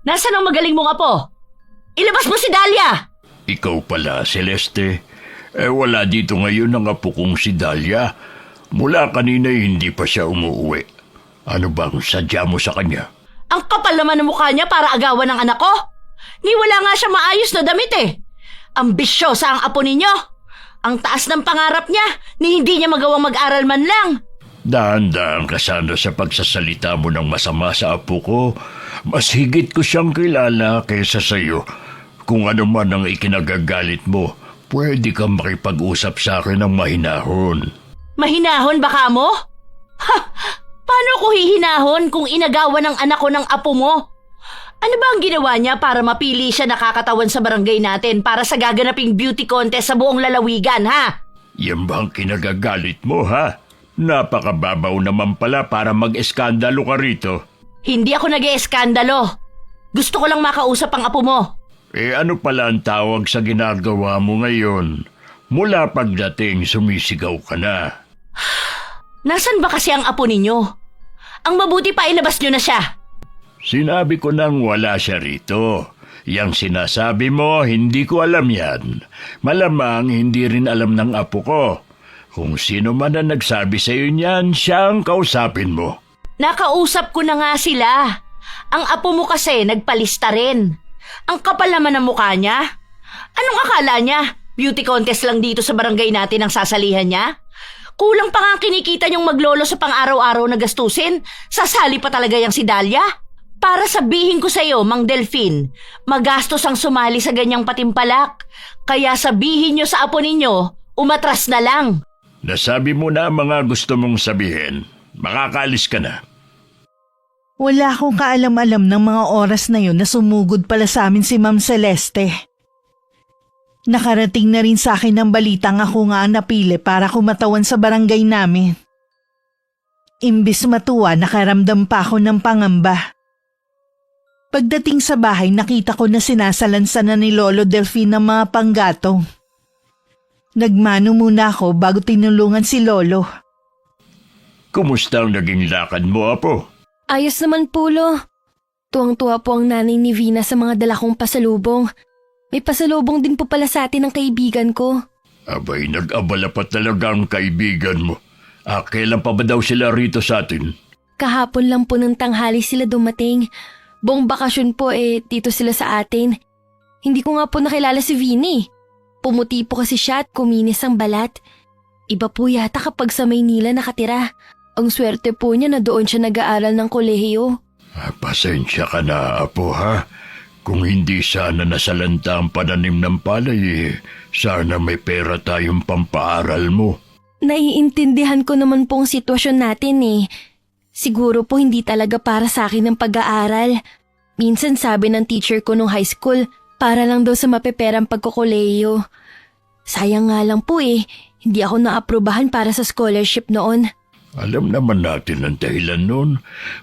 Nasaan ang magaling mong apo? Ilabas mo si Dahlia! Ikaw pala, Celeste. Wala dito ngayon ang apo kong si Dahlia. Mula kanina hindi pa siya umuwi. Ano bang sadya mo sa kanya? Ang kapal naman ng mukha niya para agawan ng anak ko. Ni wala nga siya maayos na damit eh. Ambisyosa ang apo ninyo. Ang taas ng pangarap niya, ni hindi niya magawang mag-aral man lang. Dahan-dahan ka sana sa pagsasalita mo ng masama sa apo ko. Mas higit ko siyang kilala kaysa sa'yo. Kung ano man ang ikinagagalit mo, pwede kang makipag-usap sa akin ng mahinahon. Mahinahon baka mo? Ha! Paano ko hihinahon kung inagawan ng anak ko ng apo mo? Ano ba ang ginawa niya para mapili siya nakakatawan sa barangay natin para sa gaganaping beauty contest sa buong lalawigan, ha? Yan ba ang kinagagalit mo, ha? Napakababaw naman pala para mag-eskandalo ka rito. Hindi ako nag-ieskandalo. Gusto ko lang makausap ang apo mo. Ano pala ang tawag sa ginagawa mo ngayon? Mula pagdating, sumisigaw ka na. Nasaan ba kasi ang apo ninyo? Ang mabuti pa ilabas nyo na siya. Sinabi ko nang wala siya rito. Yang sinasabi mo, hindi ko alam yan. Malamang hindi rin alam ng apo ko. Kung sino man ang nagsabi sa iyo niyan, siya ang kausapin mo. Nakausap ko na nga sila. Ang apo mo kasi nagpalista rin. Ang kapal naman ng mukha niya. Anong akala niya? Beauty contest lang dito sa barangay natin ang sasalihan niya? Kulang pa nga ang kinikita niyong maglolo sa pang-araw-araw na gastusin. Sasali pa talaga yang si Dahlia. Para sabihin ko sa iyo, Mang Delfin, magastos ang sumali sa ganyang patimpalak. Kaya sabihin niyo sa apo ninyo, umatras na lang. Nasabi mo na ang mga gusto mong sabihin. Makakaalis ka na. Wala akong kaalam-alam ng mga oras na yun na sumugod pala sa amin si Ma'am Celeste. Nakarating na rin sa akin ng balitang ako nga ang napili para kumatawan sa barangay namin. Imbis matuwa, nakaramdam pa ako ng pangamba. Pagdating sa bahay, nakita ko na sinasalansan na ni Lolo Delfin ng mga panggatong. Nagmano muna ako bago tinulungan si Lolo. Kumusta ang naging lakad mo, apo? Ayos naman po, Lo. Tuwang-tuwa po ang nanay ni Vina sa mga dala kong pasalubong. May pasalubong din po pala sa atin ng kaibigan ko. Abay, nag-abala pa talaga ang kaibigan mo. Kailan pa ba daw sila rito sa atin? Kahapon lang po ng tanghali sila dumating. Buong bakasyon po dito sila sa atin. Hindi ko nga po nakilala si Vinny. Pumuti po kasi siya at kuminis ang balat. Iba po yata kapag sa Maynila nakatira. Ang swerte po niya na doon siya nag-aaral ng kolehiyo. Pasensya ka na, apo, ha? Kung hindi sana nasalanta ang pananim ng palay, sana may pera tayong pampaaral mo. Naiintindihan ko naman po ang sitwasyon natin eh. Siguro po hindi talaga para sa akin ang pag-aaral. Minsan sabi ng teacher ko nung high school, para lang daw sa mapeperang pagkukuleyo. Sayang nga lang po hindi ako naaprubahan para sa scholarship noon. Alam naman natin ang dahilan nun.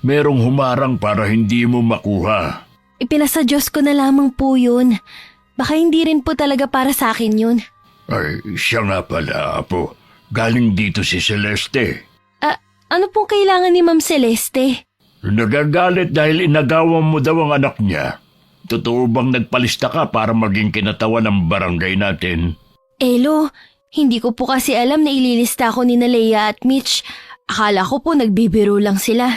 Merong humarang para hindi mo makuha. Ipinasa Diyos ko na lamang po yun. Baka hindi rin po talaga para sa akin yun. Ay, siya nga pala, apo. Galing dito si Celeste. Ano pong kailangan ni Ma'am Celeste? Nagagalit dahil inagawan mo daw ang anak niya. Totoo bang nagpalista ka para maging kinatawan ng barangay natin? Elo, hindi ko po kasi alam na ililista ko ni Leia at Mitch. Akala ko po nagbibiro lang sila.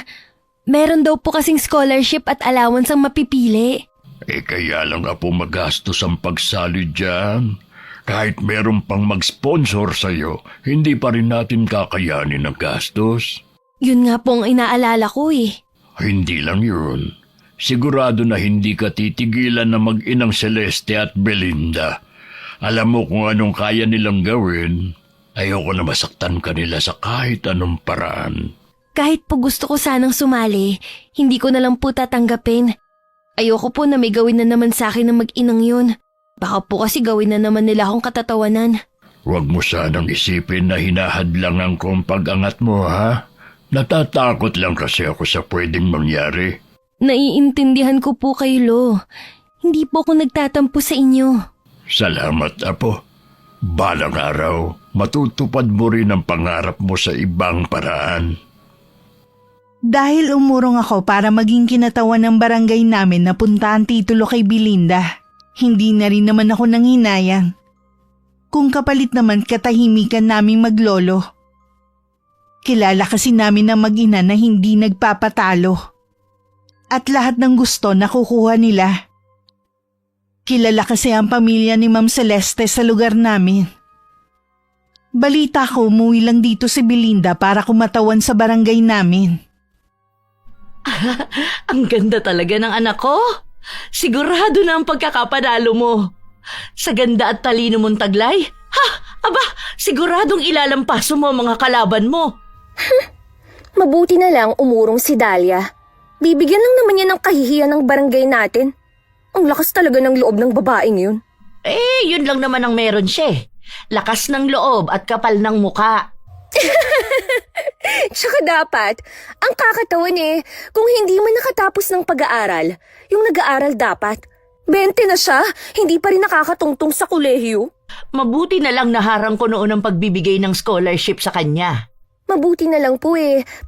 Meron daw po kasing scholarship at allowance ang mapipili. Kaya lang apo magastos ang pagsali dyan. Kahit meron pang mag-sponsor sa'yo, hindi pa rin natin kakayanin ang gastos. Yun nga pong inaalala ko Hindi lang yun. Sigurado na hindi ka titigilan na mag-inang Celeste at Belinda. Alam mo kung anong kaya nilang gawin. Ayoko na masaktan kanila sa kahit anong paraan. Kahit po gusto ko sanang sumali, hindi ko na lang po tatanggapin. Ayoko po na may gawin na naman sa akin ng mag-inang yun. Baka po kasi gawin na naman nila akong katatawanan. Huwag mo sanang isipin na hinahadlangan ko ang pag-angat mo, ha? Natatakot lang kasi ako sa pwedeng mangyari. Naiintindihan ko po kayo, Lo. Hindi po ako nagtatampo sa inyo. Salamat, apo. Balang araw, matutupad mo rin ang pangarap mo sa ibang paraan. Dahil umurong ako para maging kinatawan ng barangay namin na punta ang titulo kay Belinda, hindi na rin naman ako nanghinayang. Kung kapalit naman katahimikan naming maglolo. Kilala kasi namin ng mag-ina na hindi nagpapatalo. At lahat ng gusto nakukuha nila. Kilala kasi ang pamilya ni Ma'am Celeste sa lugar namin. Balita ko umuwi lang dito si Belinda para kumatawan sa barangay namin. Ang ganda talaga ng anak ko. Sigurado na ang pagkakapanalo mo. Sa ganda at talino mong taglay, aba, siguradong ilalampaso mo ang mga kalaban mo. Mabuti na lang umurong si Dahlia. Bibigyan lang naman yan ng kahihiyan ng barangay natin. Ang lakas talaga ng loob ng babaeng yun. Yun lang naman ang meron siya. Lakas ng loob at kapal ng muka. Tsaka dapat, ang kakatawan kung hindi man nakatapos ng pag-aaral, yung nag-aaral dapat. 20 na siya, hindi pa rin nakakatungtong sa kolehiyo. Mabuti na lang naharang ko noon ang pagbibigay ng scholarship sa kanya. Mabuti na lang po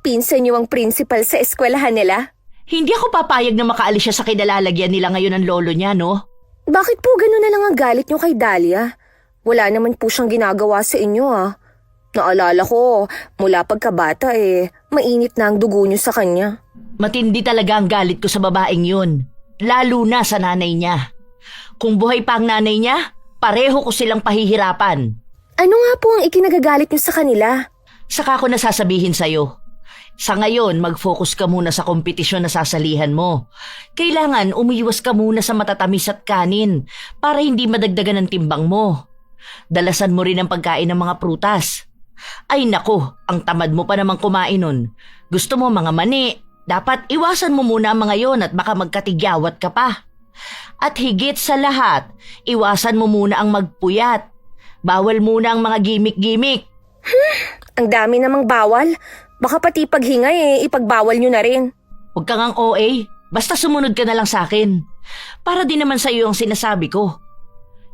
pinsan niyo ang principal sa eskwelahan nila. Hindi ako papayag na makaalis siya sa kinalalagyan nila ngayon ng lolo niya, no? Bakit po gano'n na lang ang galit niyo kay Dahlia? Wala naman po siyang ginagawa sa inyo Naalala ko, mula pagkabata mainit na ang dugo niyo sa kanya. Matindi talaga ang galit ko sa babaeng yun. Lalo na sa nanay niya. Kung buhay pa ang nanay niya, pareho ko silang pahihirapan. Ano nga po ang ikinagagalit niyo sa kanila? Saka ko nasasabihin sa'yo. Sa ngayon, mag-focus ka muna sa kompetisyon na sasalihan mo. Kailangan umiwas ka muna sa matatamis at kanin para hindi madagdagan ang timbang mo. Dalasan mo rin ang pagkain ng mga prutas. Ay nako, ang tamad mo pa namang kumain nun. Gusto mo mga mani. Dapat iwasan mo muna ang mga yon at baka magkatigyawat ka pa. At higit sa lahat, iwasan mo muna ang magpuyat. Bawal muna ang mga gimik-gimik. Ang dami namang bawal. Baka pati paghinga ipagbawal nyo na rin. Huwag kang ang OA. Basta sumunod ka na lang sa akin. Para din naman sa iyo ang sinasabi ko.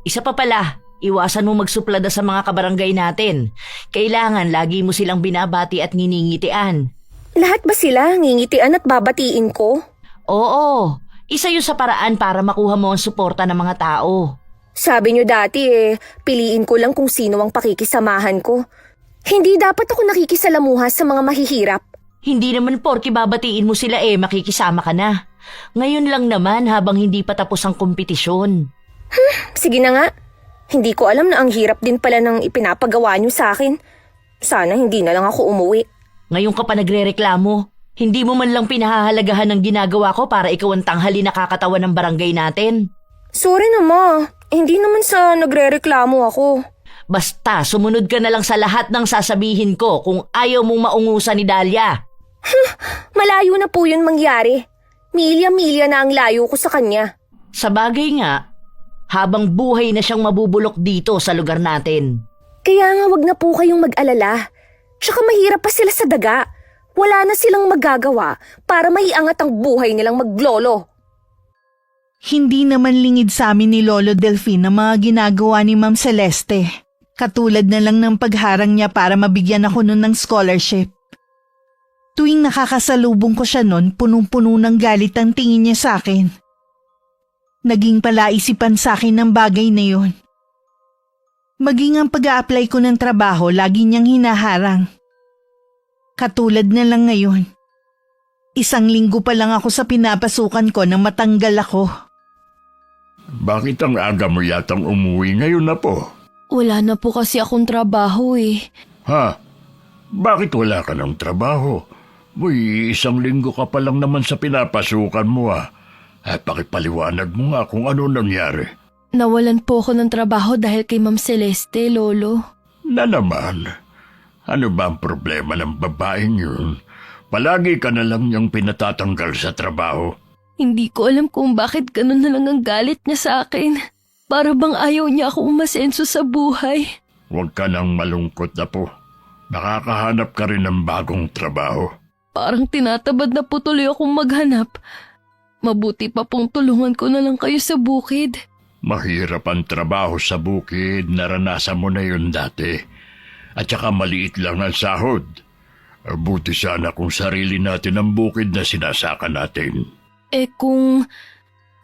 Isa pa pala, iwasan mo magsuplada sa mga kabarangay natin. Kailangan lagi mo silang binabati at nginingitian. Lahat ba sila ngingitian at babatiin ko? Oo, isa yun sa paraan para makuha mo ang suporta ng mga tao. Sabi nyo dati piliin ko lang kung sino ang pakikisamahan ko. Hindi dapat ako nakikisalamuha sa mga mahihirap. Hindi naman porke babatiin mo sila makikisama ka na. Ngayon lang naman habang hindi pa tapos ang kompetisyon. Sige na nga. Hindi ko alam na ang hirap din pala ng ipinapagawa nyo sa akin. Sana hindi na lang ako umuwi. Ngayon ka pa nagrereklamo. Hindi mo man lang pinahahalagahan ng ginagawa ko para ikaw ang tanghali na kakatawan ng barangay natin. Sorry na ma. Hindi naman sa nagrereklamo ako. Basta sumunod ka na lang sa lahat ng sasabihin ko kung ayaw mong maungusan ni Dahlia. Malayo na po yun mangyari. Milya-milya na ang layo ko sa kanya. Sa bagay nga, habang buhay na siyang mabubulok dito sa lugar natin. Kaya nga wag na po kayong mag-alala. Tsaka mahirap pa sila sa daga. Wala na silang magagawa para maiangat ang buhay nilang maglolo. Hindi naman lingid sa amin ni Lolo Delphine ang mga ginagawa ni Ma'am Celeste. Katulad na lang ng pagharang niya para mabigyan ako nun ng scholarship. Tuwing nakakasalubong ko siya nun, punong-puno ng galit ang tingin niya sa akin. Naging palaisipan sa akin ng bagay na yun. Maging ang pag-a-apply ko ng trabaho, lagi niyang hinaharang. Katulad na lang ngayon. 1 linggo pa lang ako sa pinapasukan ko nang matanggal ako. Bakit ang aga mo yatang umuwi ngayon na po? Wala na po kasi akong trabaho Ha? Bakit wala ka ng trabaho? Uy, 1 linggo ka pa lang naman sa pinapasukan mo pakipaliwanag mo nga kung ano nangyari. Nawalan po ako ng trabaho dahil kay Ma'am Celeste, Lolo. Na naman? Ano ba ang problema ng babaeng yun? Palagi ka na lang niyang pinatatanggal sa trabaho. Hindi ko alam kung bakit ganun na lang ang galit niya sa akin. Para bang ayaw niya ako umasenso sa buhay. Huwag ka nang malungkot na po. Nakakahanap ka rin ng bagong trabaho. Parang tinatabad na po tuloy akong maghanap. Mabuti pa pong tulungan ko na lang kayo sa bukid. Mahirap ang trabaho sa bukid, naranasan mo na yun dati. At saka maliit lang ang sahod. Buti sana kung sarili natin ang bukid na sinasaka natin. Kung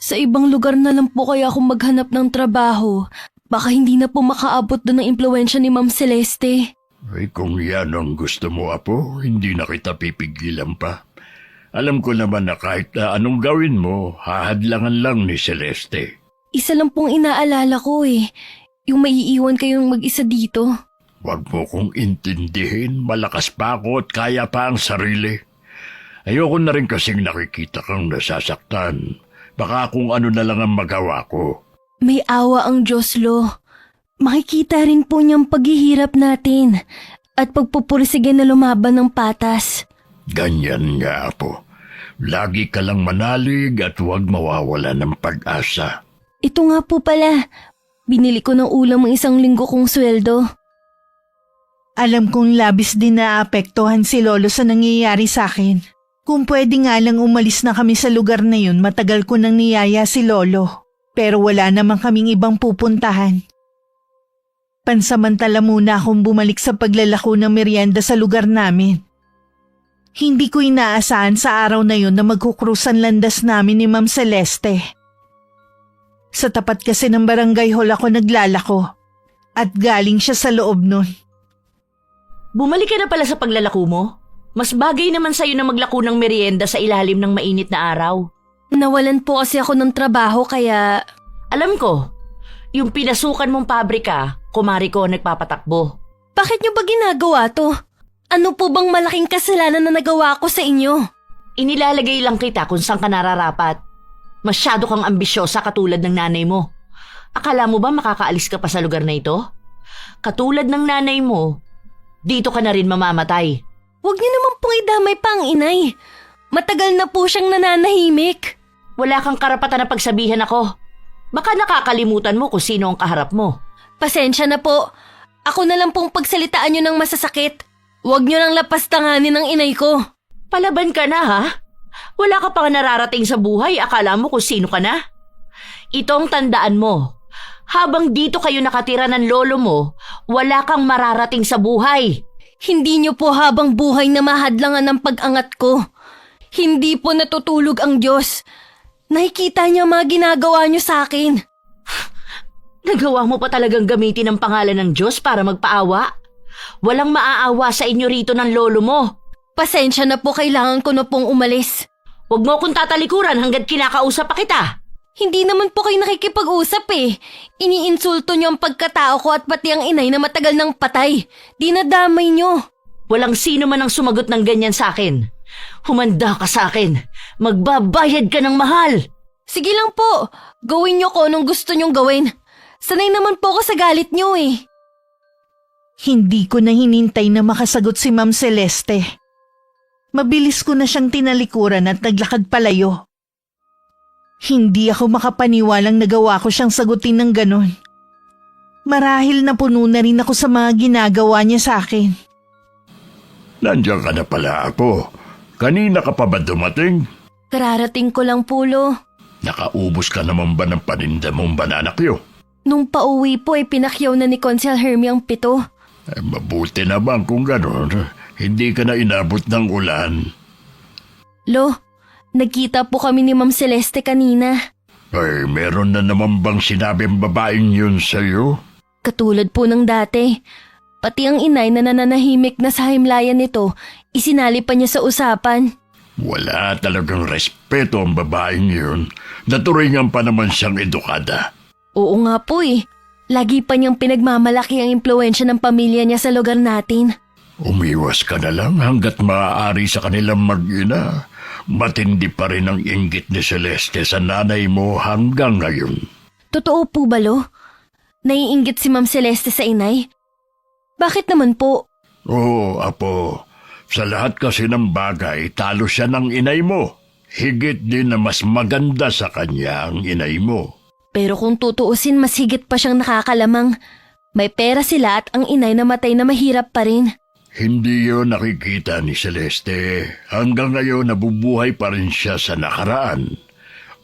sa ibang lugar na lang po kaya ako maghanap ng trabaho, baka hindi na po makaabot doon ng impluwensya ni Ma'am Celeste. Ay kung yan ang gusto mo, Apo, hindi na kita pipigilan pa. Alam ko naman na kahit na anong gawin mo, hahadlangan lang ni Celeste. Isa lang pong inaalala ko yung maiiwan kayong mag-isa dito. Huwag mo kong intindihin, malakas pa ako at kaya pa ang sarili. Ayoko na rin kasing nakikita kang nasasaktan. Baka kung ano na lang ang magawa ko. May awa ang Diyos, Lo. Makikita rin po niyang paghihirap natin at pagpupursige na lumaban ng patas. Ganyan nga, Apo. Lagi ka lang manalig at huwag mawawala ng pag-asa. Ito nga po pala, binili ko ng ulam ang 1 linggo kong sweldo. Alam kong labis din naapektuhan si Lolo sa nangyayari sa akin. Kung pwede nga lang umalis na kami sa lugar na yun, matagal ko nang niyaya si Lolo. Pero wala naman kaming ibang pupuntahan. Pansamantala muna akong bumalik sa paglalako ng merienda sa lugar namin. Hindi ko inaasahan sa araw na yun na magkukrusan landas namin ni Ma'am Celeste. Sa tapat kasi ng barangay hall ako naglalako at galing siya sa loob nun. Bumalik ka na pala sa paglalako mo? Mas bagay naman sa'yo na maglako ng merienda sa ilalim ng mainit na araw. Nawalan po kasi ako ng trabaho kaya... Alam ko, yung pinasukan mong pabrika, kumari ko nagpapatakbo. Bakit niyo ba ginagawa to? Ano po bang malaking kasalanan na nagawa ko sa inyo? Inilalagay lang kita kung saan ka nararapat. Masyado kang ambisyosa katulad ng nanay mo. Akala mo ba makakaalis ka pa sa lugar na ito? Katulad ng nanay mo, dito ka na rin mamamatay. Huwag niyo naman pong idamay pa ang inay. Matagal na po siyang nananahimik. Wala kang karapatan na pagsabihan ako. Baka nakakalimutan mo kung sino ang kaharap mo. Pasensya na po. Ako na lang pong pagsalitaan niyo ng masasakit. Huwag niyo nang lapastanganin ang inay ko. Palaban ka na ha? Wala ka pa nararating sa buhay, akala mo kung sino ka na? Itong tandaan mo, habang dito kayo nakatira ng lolo mo, wala kang mararating sa buhay. Hindi niyo po habang buhay na mahadlangan ng pag-angat ko. Hindi po natutulog ang Diyos. Nakikita niya mga ginagawa niyo sa akin. Nagawa mo pa talagang gamitin ang pangalan ng Diyos para magpaawa? Walang maaawa sa inyo rito ng lolo mo. Pasensya na po, kailangan ko na pong umalis. Huwag mo akong tatalikuran hanggat kinakausap pa kita. Hindi naman po kayo nakikipag-usap Iniinsulto niyo ang pagkatao ko at pati ang inay na matagal nang patay. Dinadamay niyo. Walang sino man ang sumagot ng ganyan sa akin. Humanda ka sa akin. Magbabayad ka ng mahal. Sige lang po. Gawin niyo ko anong gusto niyong gawin. Sanay naman po ako sa galit niyo Hindi ko na hinintay na makasagot si Ma'am Celeste. Mabilis ko na siyang tinalikuran at naglakad palayo. Hindi ako makapaniwalang nagawa ko siyang sagutin ng ganon. Marahil napuno na rin ako sa mga ginagawa niya sa akin. Nandiyan ka na pala, Apo. Kanina ka pa ba dumating? Kararating ko lang po, Lo. Nakaubos ka naman ba ng paninda mong bananakyo? Nung pauwi po pinakyaw na ni Consul Hermie ang 7. Mabuti naman kung gano'n. Hindi ka na inabot ng ulan. Lo, nagkita po kami ni Ma'am Celeste kanina. Ay, meron na naman bang sinabing babaeng yun sa'yo? Katulad po ng dati. Pati ang inay na nananahimik na sa himlayan nito, isinali pa niya sa usapan. Wala talagang respeto ang babaeng yun. Naturingan pa naman siyang edukada. Oo nga po Lagi pa niyang pinagmamalaki ang impluwensya ng pamilya niya sa lugar natin. Umiwas ka na lang hanggat maaari sa kanilang mag-ina. Matindi pa rin ang inggit ni Celeste sa nanay mo hanggang ngayon. Totoo po ba, Lo? Naiinggit si Ma'am Celeste sa inay? Bakit naman po? Oo, Apo. Sa lahat kasi ng bagay, talo siya ng inay mo. Higit din na mas maganda sa kanya ang inay mo. Pero kung tutuusin, mas higit pa siyang nakakalamang. May pera sila at ang inay namatay na mahirap pa rin. Hindi yun nakikita ni Celeste. Hanggang ngayon nabubuhay pa rin siya sa nakaraan.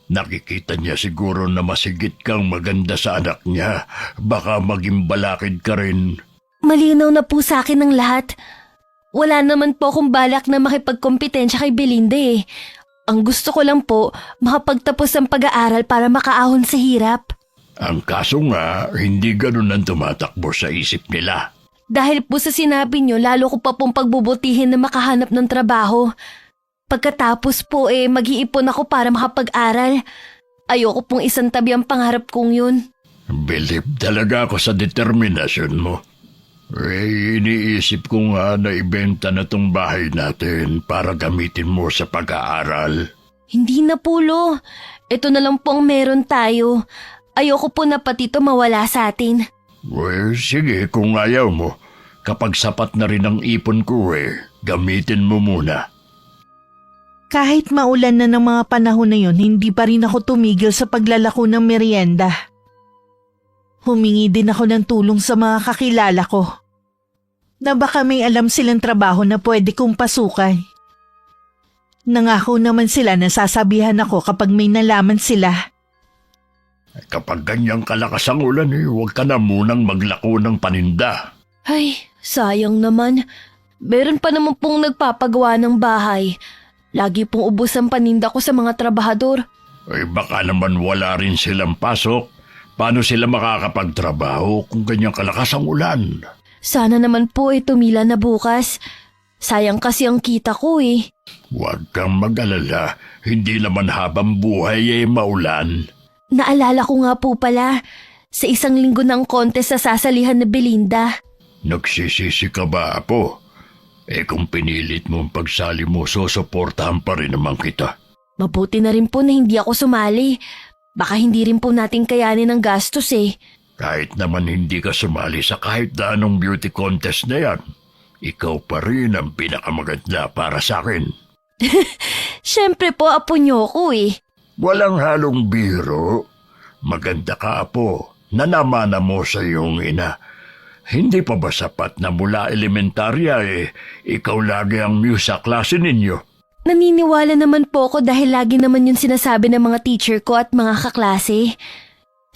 Nakikita niya siguro na masigit kang maganda sa anak niya. Baka maging balakid ka rin. Malinaw na po sa akin ang lahat. Wala naman po akong balak na makipagkompetensya kay Belinda eh. Ang gusto ko lang po, makapagtapos ng pag-aaral para makaahon sa hirap. Ang kaso nga, hindi ganun ang tumatakbo sa isip nila. Dahil po sa sinabi nyo, lalo ko pa pong pagbubutihin na makahanap ng trabaho. Pagkatapos po mag-iipon ako para makapag-aral. Ayoko pong isang tabi ang pangarap kong yun. Believe talaga ako sa determinasyon mo. Iniisip ko nga na ibenta na tong bahay natin para gamitin mo sa pag-aaral. Hindi na po, Lo. Ito na lang po ang meron tayo. Ayoko po na pati ito mawala sa atin. Sige, kung ayaw mo. Kapag sapat na rin ang ipon ko gamitin mo muna. Kahit maulan na ng mga panahon na yon, hindi pa rin ako tumigil sa paglalako ng merienda. Humingi din ako ng tulong sa mga kakilala ko na baka may alam silang trabaho na pwede kong pasukan. Nangako naman sila na sasabihan ako kapag may nalaman sila. Kapag ganyang kalakas ang ulan huwag ka na munang maglako ng paninda. Ay, sayang naman. Meron pa naman pong nagpapagawa ng bahay. Lagi pong ubos ang paninda ko sa mga trabahador. Baka naman wala rin silang pasok. Paano sila makakapagtrabaho kung ganyang kalakas ang ulan? Sana naman po tumila na bukas. Sayang kasi ang kita ko eh. Huwag kang mag-alala. Hindi naman habang buhay maulan. Naalala ko nga po pala, sa isang linggo ng contest sa sasalihan na Belinda. Nagsisisi ka ba, Apo? Kung pinilit mo ang pagsali mo, susuportahan pa rin naman kita. Mabuti na rin po na hindi ako sumali. Baka hindi rin po natin kayanin ang gastos eh. Kahit naman hindi ka sumali sa kahit na anong beauty contest na yan, ikaw pa rin ang pinakamaganda para sa akin. Siyempre po, apo niyo ko eh. Walang halong biro. Maganda ka, Apo. Nanamana mo sa iyong ina. Hindi pa ba sapat na mula elementarya ikaw lagi ang muse sa klase ninyo? Naniniwala naman po ako dahil lagi naman yung sinasabi ng mga teacher ko at mga kaklase.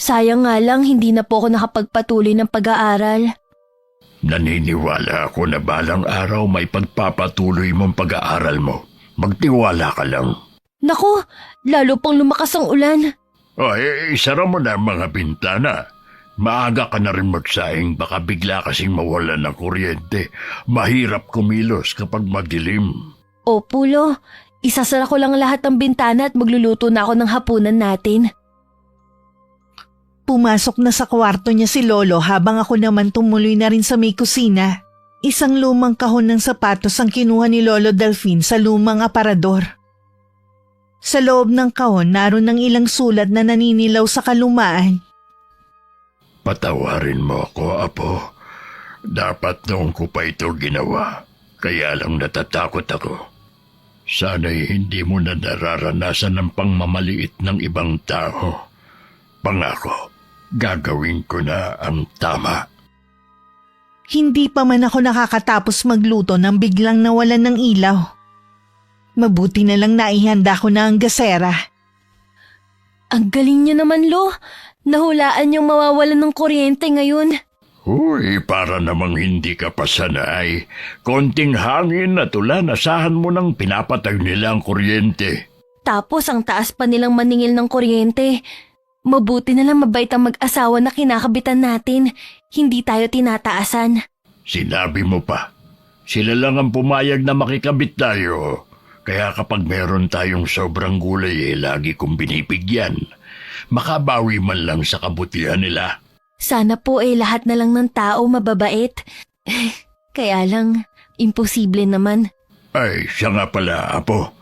Sayang nga lang hindi na po ako nakapagpatuloy ng pag-aaral. Naniniwala ako na balang araw may pagpapatuloy mong pag-aaral mo. Magtiwala ka lang. Naku, lalo pang lumakas ang ulan. Isara mo na ang mga bintana. Maaga ka na rin magsaing, baka bigla kasing mawalan ng kuryente. Mahirap kumilos kapag madilim. Opo, Lo. Isasara ko lang lahat ng bintana at magluluto na ako ng hapunan natin. Pumasok na sa kwarto niya si Lolo habang ako naman tumuloy na rin sa may kusina. Isang lumang kahon ng sapatos ang kinuha ni Lolo Delfin sa lumang aparador. Sa loob ng kahon naroon ng ilang sulat na naninilaw sa kalumaan. Patawarin mo ako, Apo. Dapat noon ko pa ito ginawa. Kaya lang natatakot ako. Sana'y hindi mo na nararanasan ng pangmamaliit ng ibang tao. Pangako, gagawin ko na ang tama. Hindi pa man ako nakakatapos magluto nang biglang nawalan ng ilaw. Mabuti na lang naihanda ko na ang gasera. Ang galing niyo naman, Lo. Nahulaan niyong mawawalan ng kuryente ngayon. Uy, para namang hindi ka pa sanay. Konting hangin at ulan, asahan mo nang pinapatay nila ang kuryente. Tapos ang taas pa nilang maningil ng kuryente. Mabuti na lang mabait ang mag-asawa na kinakabitan natin. Hindi tayo tinataasan. Sinabi mo pa. Sila lang ang pumayag na makikabit tayo. Kaya kapag meron tayong sobrang gulay lagi kong binibigyan. Makabawi man lang sa kabutihan nila. Sana po lahat na lang ng tao mababait. Kaya lang, imposible naman. Ay, siya nga pala, Apo.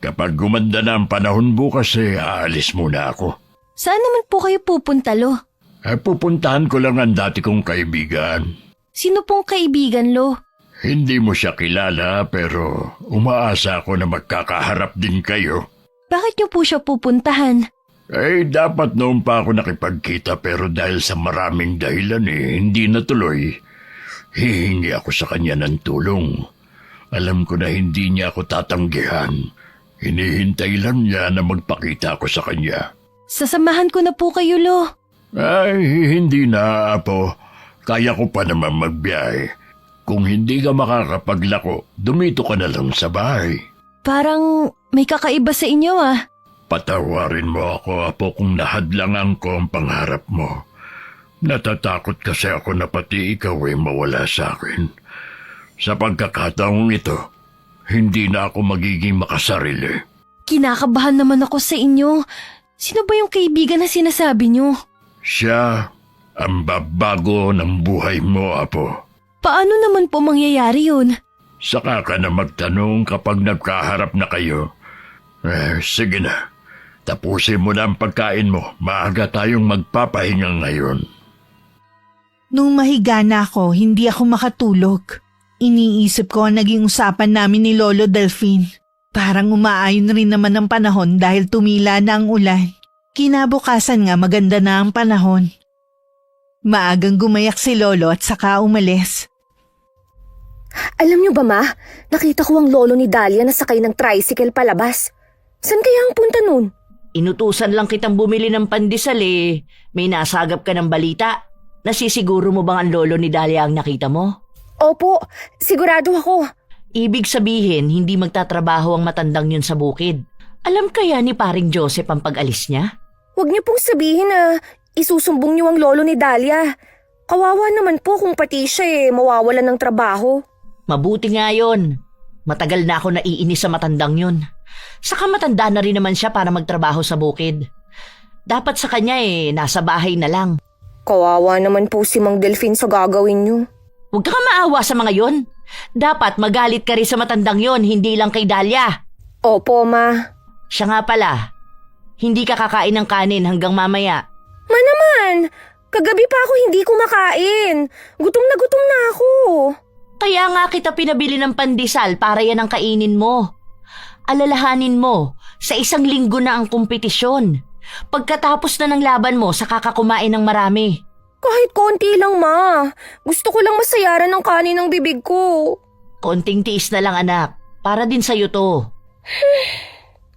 Kapag gumanda na ang panahon bukas aalis muna ako. Saan naman po kayo pupunta, Lo? Pupuntahan ko lang ang dati kong kaibigan. Sino pong kaibigan, Lo? Hindi mo siya kilala pero umaasa ako na magkakaharap din kayo. Bakit niyo po siya pupuntahan? Dapat noon pa ako nakipagkita pero dahil sa maraming dahilan hindi natuloy. Hihingi ako sa kanya ng tulong. Alam ko na hindi niya ako tatanggihan. Hinihintay lang niya na magpakita ako sa kanya. Sasamahan ko na po kayo, Lo. Ay, hindi na, Apo. Kaya ko pa naman magbiyahe. Kung hindi ka makakapaglako, dumito ka na lang sa bahay. Parang may kakaiba sa inyo ah. Patawarin mo ako, Apo, kung nahadlangan ko ang pangarap mo. Natatakot kasi ako na pati ikaw ay mawala sa akin. Sa pagkakataong ito, hindi na ako magiging makasarili. Kinakabahan naman ako sa inyo. Sino ba yung kaibigan na sinasabi nyo? Siya ang babago ng buhay mo, Apo. Paano naman po mangyayari yun? Saka ka na magtanong kapag nagkaharap na kayo. Sige na. Tapusin mo na ang pagkain mo. Maaga tayong magpapahinga ngayon. Nung mahiga na ako, hindi ako makatulog. Iniisip ko ang naging usapan namin ni Lolo Delphine. Parang umaayon rin naman ang panahon dahil tumila na ang ulan. Kinabukasan nga maganda na ang panahon. Maagang gumayak si Lolo at saka umalis. Alam niyo ba, Ma? Nakita ko ang lolo ni Dahlia na sakay ng tricycle palabas. Saan kaya ang punta nun? Inutusan lang kitang bumili ng pandesal eh. May nasagap ka ng balita. Nasisiguro mo bang ang lolo ni Dahlia ang nakita mo? Opo, sigurado ako. Ibig sabihin, hindi magtatrabaho ang matandang yun sa bukid. Alam kaya ni paring Joseph ang pag-alis niya? Huwag niyo pong sabihin na isusumbong niyo ang lolo ni Dahlia. Kawawa naman po kung pati siya mawawalan ng trabaho. Mabuti nga yun. Matagal na ako naiinis sa matandang yun. Saka matanda na rin naman siya para magtrabaho sa bukid. Dapat sa kanya nasa bahay na lang. Kawawa naman po si Mang Delphine sa gagawin niyo. Huwag ka maawa sa mga yon. Dapat magalit ka rin sa matandang yon, hindi lang kay Dahlia. Opo, Ma. Siya nga pala, hindi ka kakain ng kanin hanggang mamaya. Ma naman, kagabi pa ako hindi kumakain. Gutom na ako. Kaya nga kita pinabili ng pandesal para yan ang kainin mo. Alalahanin mo, sa 1 linggo na ang kompetisyon. Pagkatapos na ng laban mo, saka ka kumain ng marami. Kahit konti lang, Ma. Gusto ko lang masayaran ng kanin ng bibig ko. Konting tiis na lang anak, para din sa'yo to.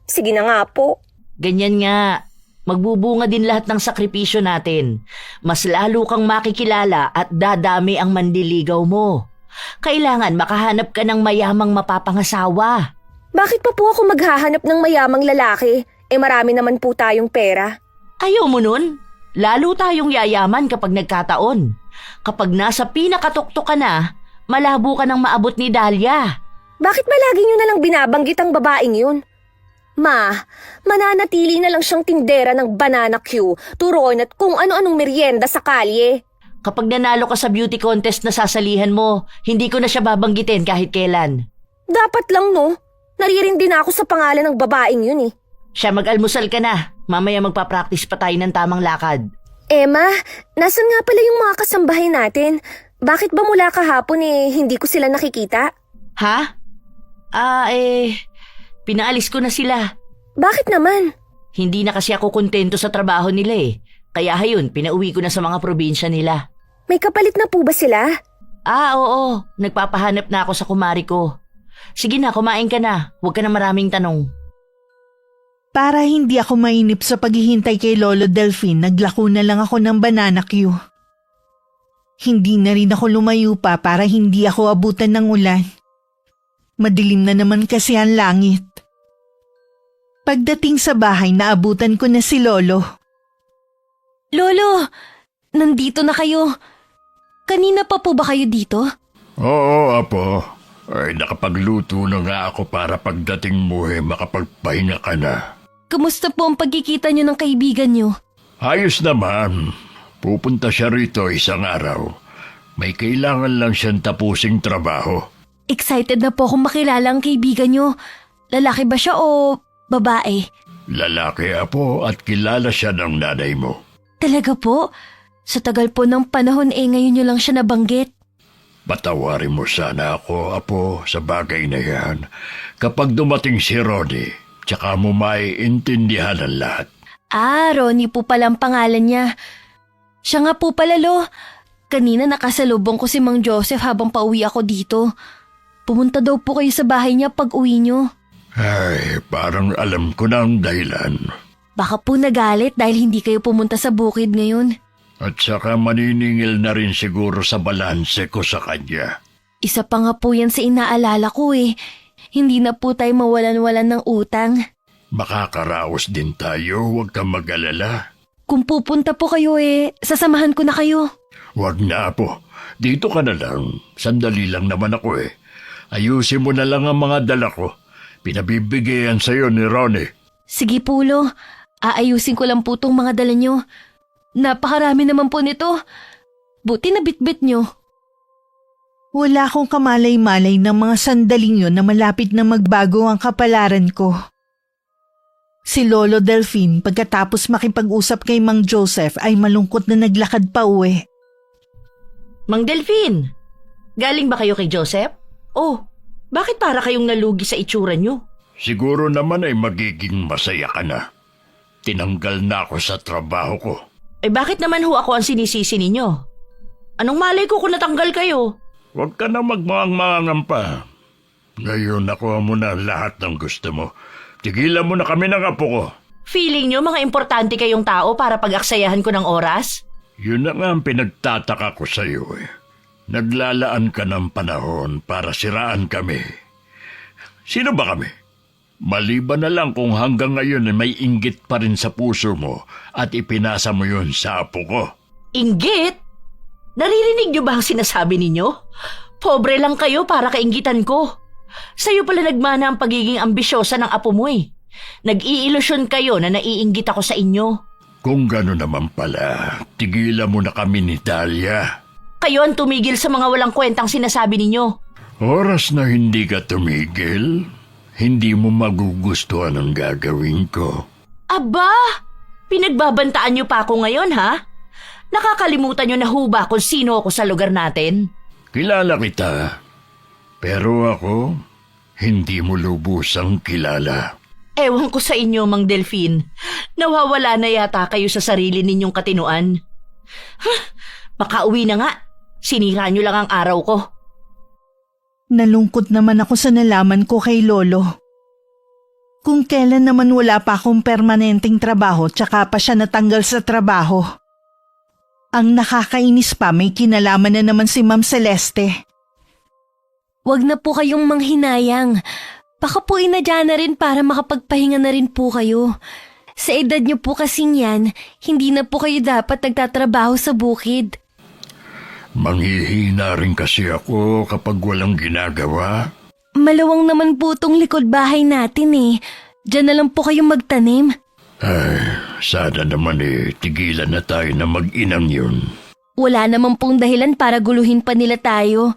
Sige na nga po. Ganyan nga, magbubunga din lahat ng sakripisyo natin. Mas lalo kang makikilala at dadami ang mandiligaw mo. Kailangan makahanap ka ng mayamang mapapangasawa. Bakit pa po ako maghahanap ng mayamang lalaki? Marami naman po tayong pera. Ayaw mo nun? Lalo tayong yayaman kapag nagkataon. Kapag nasa pinakatuktok ka na, malabo ka nang maabot ni Dahlia. Bakit malagi nyo na lang binabanggit ang babaeng yun? Ma, mananatili na lang siyang tindera ng banana Q, turon at kung ano-anong merienda sa kalye. Kapag nanalo ka sa beauty contest na sasalihan mo, hindi ko na siya babanggitin kahit kailan. Dapat lang, no? Naririndi na ako sa pangalan ng babaeng yun Siya, mag-almusal ka na. Mamaya magpa-practice pa tayo ng tamang lakad. Ma, nasan nga pala yung mga kasambahay natin? Bakit ba mula kahapon hindi ko sila nakikita? Ha? Pinaalis ko na sila. Bakit naman? Hindi na kasi ako kontento sa trabaho nila Kaya hayun, pinauwi ko na sa mga probinsya nila. May kapalit na po ba sila? Oo. Nagpapahanap na ako sa kumari ko. Sige na, kumain ka na. Huwag ka na maraming tanong. Para hindi ako mainip sa paghihintay kay Lolo Delphine, naglako na lang ako ng banana Q. Hindi na rin ako lumayo pa para hindi ako abutan ng ulan. Madilim na naman kasi ang langit. Pagdating sa bahay, naabutan ko na si Lolo. Lolo, nandito na kayo. Kanina pa po ba kayo dito? Oo, Apo. Nakapagluto na nga ako para pagdating mo makapagpahinga ka na. Kamusta po ang pagkikita niyo ng kaibigan niyo? Ayos naman. Pupunta siya rito isang araw. May kailangan lang siyang tapusing trabaho. Excited na po akong makilala ang kaibigan niyo. Lalaki ba siya o babae? Lalaki, Apo, at kilala siya ng nanay mo. Talaga po? Sa tagal po ng panahon ngayon niyo lang siya nabanggit. Patawarin mo sana ako, Apo, sa bagay na yan. Kapag dumating si Ronnie, tsaka mo maiintindihan ang lahat. Ronnie po pala ang pangalan niya. Siya nga po pala, Lo. Kanina nakasalubong ko si Mang Joseph habang pauwi ako dito. Pumunta daw po kayo sa bahay niya pag uwi niyo. Ay, parang alam ko na ang dahilan. Baka po nagalit dahil hindi kayo pumunta sa bukid ngayon. At saka maniningil na rin siguro sa balanse ko sa kanya. Isa pa nga po yan sa inaalala ko eh. Hindi na po tayo mawalan-walan ng utang. Makakaraos din tayo, huwag kang mag-alala. Kung pupunta po kayo sasamahan ko na kayo. Huwag na, Apo. Dito ka na lang. Sandali lang naman ako eh. Ayusin mo na lang ang mga dala ko. Pinabibigayan sa'yo ni Ronnie. Sige po, Lo. Aayusin ko lang po tong mga dala nyo. Napakarami naman po nito. Buti na bitbit nyo. Wala akong kamalay-malay ng mga sandaling yun na malapit na magbago ang kapalaran ko. Si Lolo Delphine pagkatapos makipag-usap kay Mang Joseph ay malungkot na naglakad pa uwi. Mang Delphine, galing ba kayo kay Joseph? Oh, bakit para kayong nalugi sa itsura nyo? Siguro naman ay magiging masaya ka na. Tinanggal na ako sa trabaho ko. Eh bakit naman ho ako ang sinisisi ninyo? Anong malay ko kung natanggal kayo? Huwag ka na magmangang-mangang pa. Ngayon nakuha mo na lahat ng gusto mo. Tigilan mo na kami ng apo ko. Feeling nyo mga importante kayong tao para pag-aksayahan ko ng oras? Yun na nga ang pinagtataka ko sa iyo eh. Naglalaan ka ng panahon para siraan kami. Sino ba kami? Maliban na lang kung hanggang ngayon ay may inggit pa rin sa puso mo at ipinasa mo yun sa apo ko. Inggit? Naririnig nyo ba ang sinasabi ninyo? Pobre lang kayo para kainggitan ko. Sa'yo pala nagmana ang pagiging ambisyosa ng apo mo eh. Nag-iilusyon kayo na naiinggit ako sa inyo. Kung gano'n naman pala, tigilan mo na kami ni Dahlia. Kayo ang tumigil sa mga walang kwentang sinasabi ninyo. Oras na hindi ka tumigil, hindi mo magugustuhan ang gagawin ko. Aba! Pinagbabantaan nyo pa ako ngayon ha? Nakakalimutan nyo na ho ba kung sino ako sa lugar natin? Kilala kita, pero ako, hindi mo lubusang kilala. Ewan ko sa inyo, Mang Delphine. Nawawala na yata kayo sa sarili ninyong katinuan. Makauwi na nga. Sinira nyo lang ang araw ko. Nalungkot naman ako sa nalaman ko kay Lolo. Kung kailan naman wala pa akong permanenteng trabaho tsaka pa siya natanggal sa trabaho. Ang nakakainis pa may kinalaman na naman si Ma'am Celeste. Huwag na po kayong manghinayang. Baka po inadya na rin para makapagpahinga na rin po kayo. Sa edad niyo po kasing yan, hindi na po kayo dapat nagtatrabaho sa bukid. Manghihina rin kasi ako kapag walang ginagawa. Malawang naman po tong likod bahay natin eh. Diyan na lang po kayong magtanim. Ay, sana naman tigilan na tayo na mag-inang yun. Wala naman pong dahilan para guluhin pa nila tayo.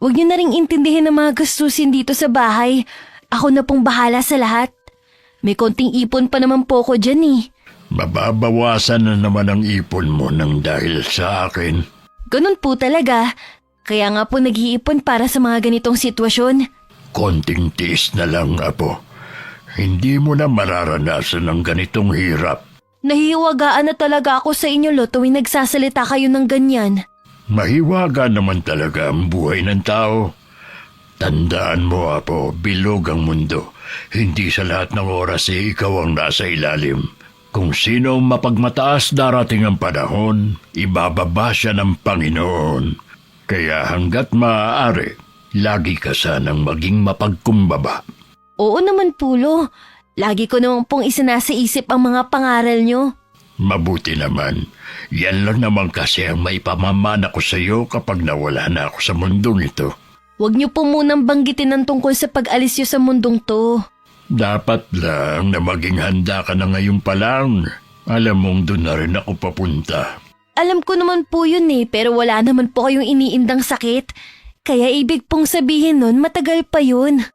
Huwag niyo na ring intindihin ang mga gastusin dito sa bahay. Ako na pong bahala sa lahat. May konting ipon pa naman po ko dyan eh. Mababawasan na naman ang ipon mo nang dahil sa akin. Ganun po talaga. Kaya nga po nag-iipon para sa mga ganitong sitwasyon. Konting tiis na lang, Apo. Hindi mo na mararanasan ng ganitong hirap. Nahihiwagaan na talaga ako sa inyo, Lo, tuwing nagsasalita kayo ng ganyan. Mahiwaga naman talaga ang buhay ng tao. Tandaan mo, Apo, bilog ang mundo. Hindi sa lahat ng oras ikaw ang nasa ilalim. Kung sino ang mapagmataas darating ang panahon, ibababa siya ng Panginoon. Kaya hanggat maaari, lagi ka sanang maging mapagkumbaba. Oo naman po, Lo. Lagi ko naman pong isinasa isip ang mga pangaral nyo. Mabuti naman. Yan lang naman kasi ang may pamamana ko sa iyo kapag nawala na ako sa mundong ito. Huwag niyo po munang banggitin ang tungkol sa pag-alis niyo sa mundong to. Dapat lang na maging handa ka na ngayon pa lang. Alam mong doon na rin ako papunta. Alam ko naman po yun pero wala naman po kayong iniindang sakit. Kaya ibig pong sabihin nun matagal pa yun.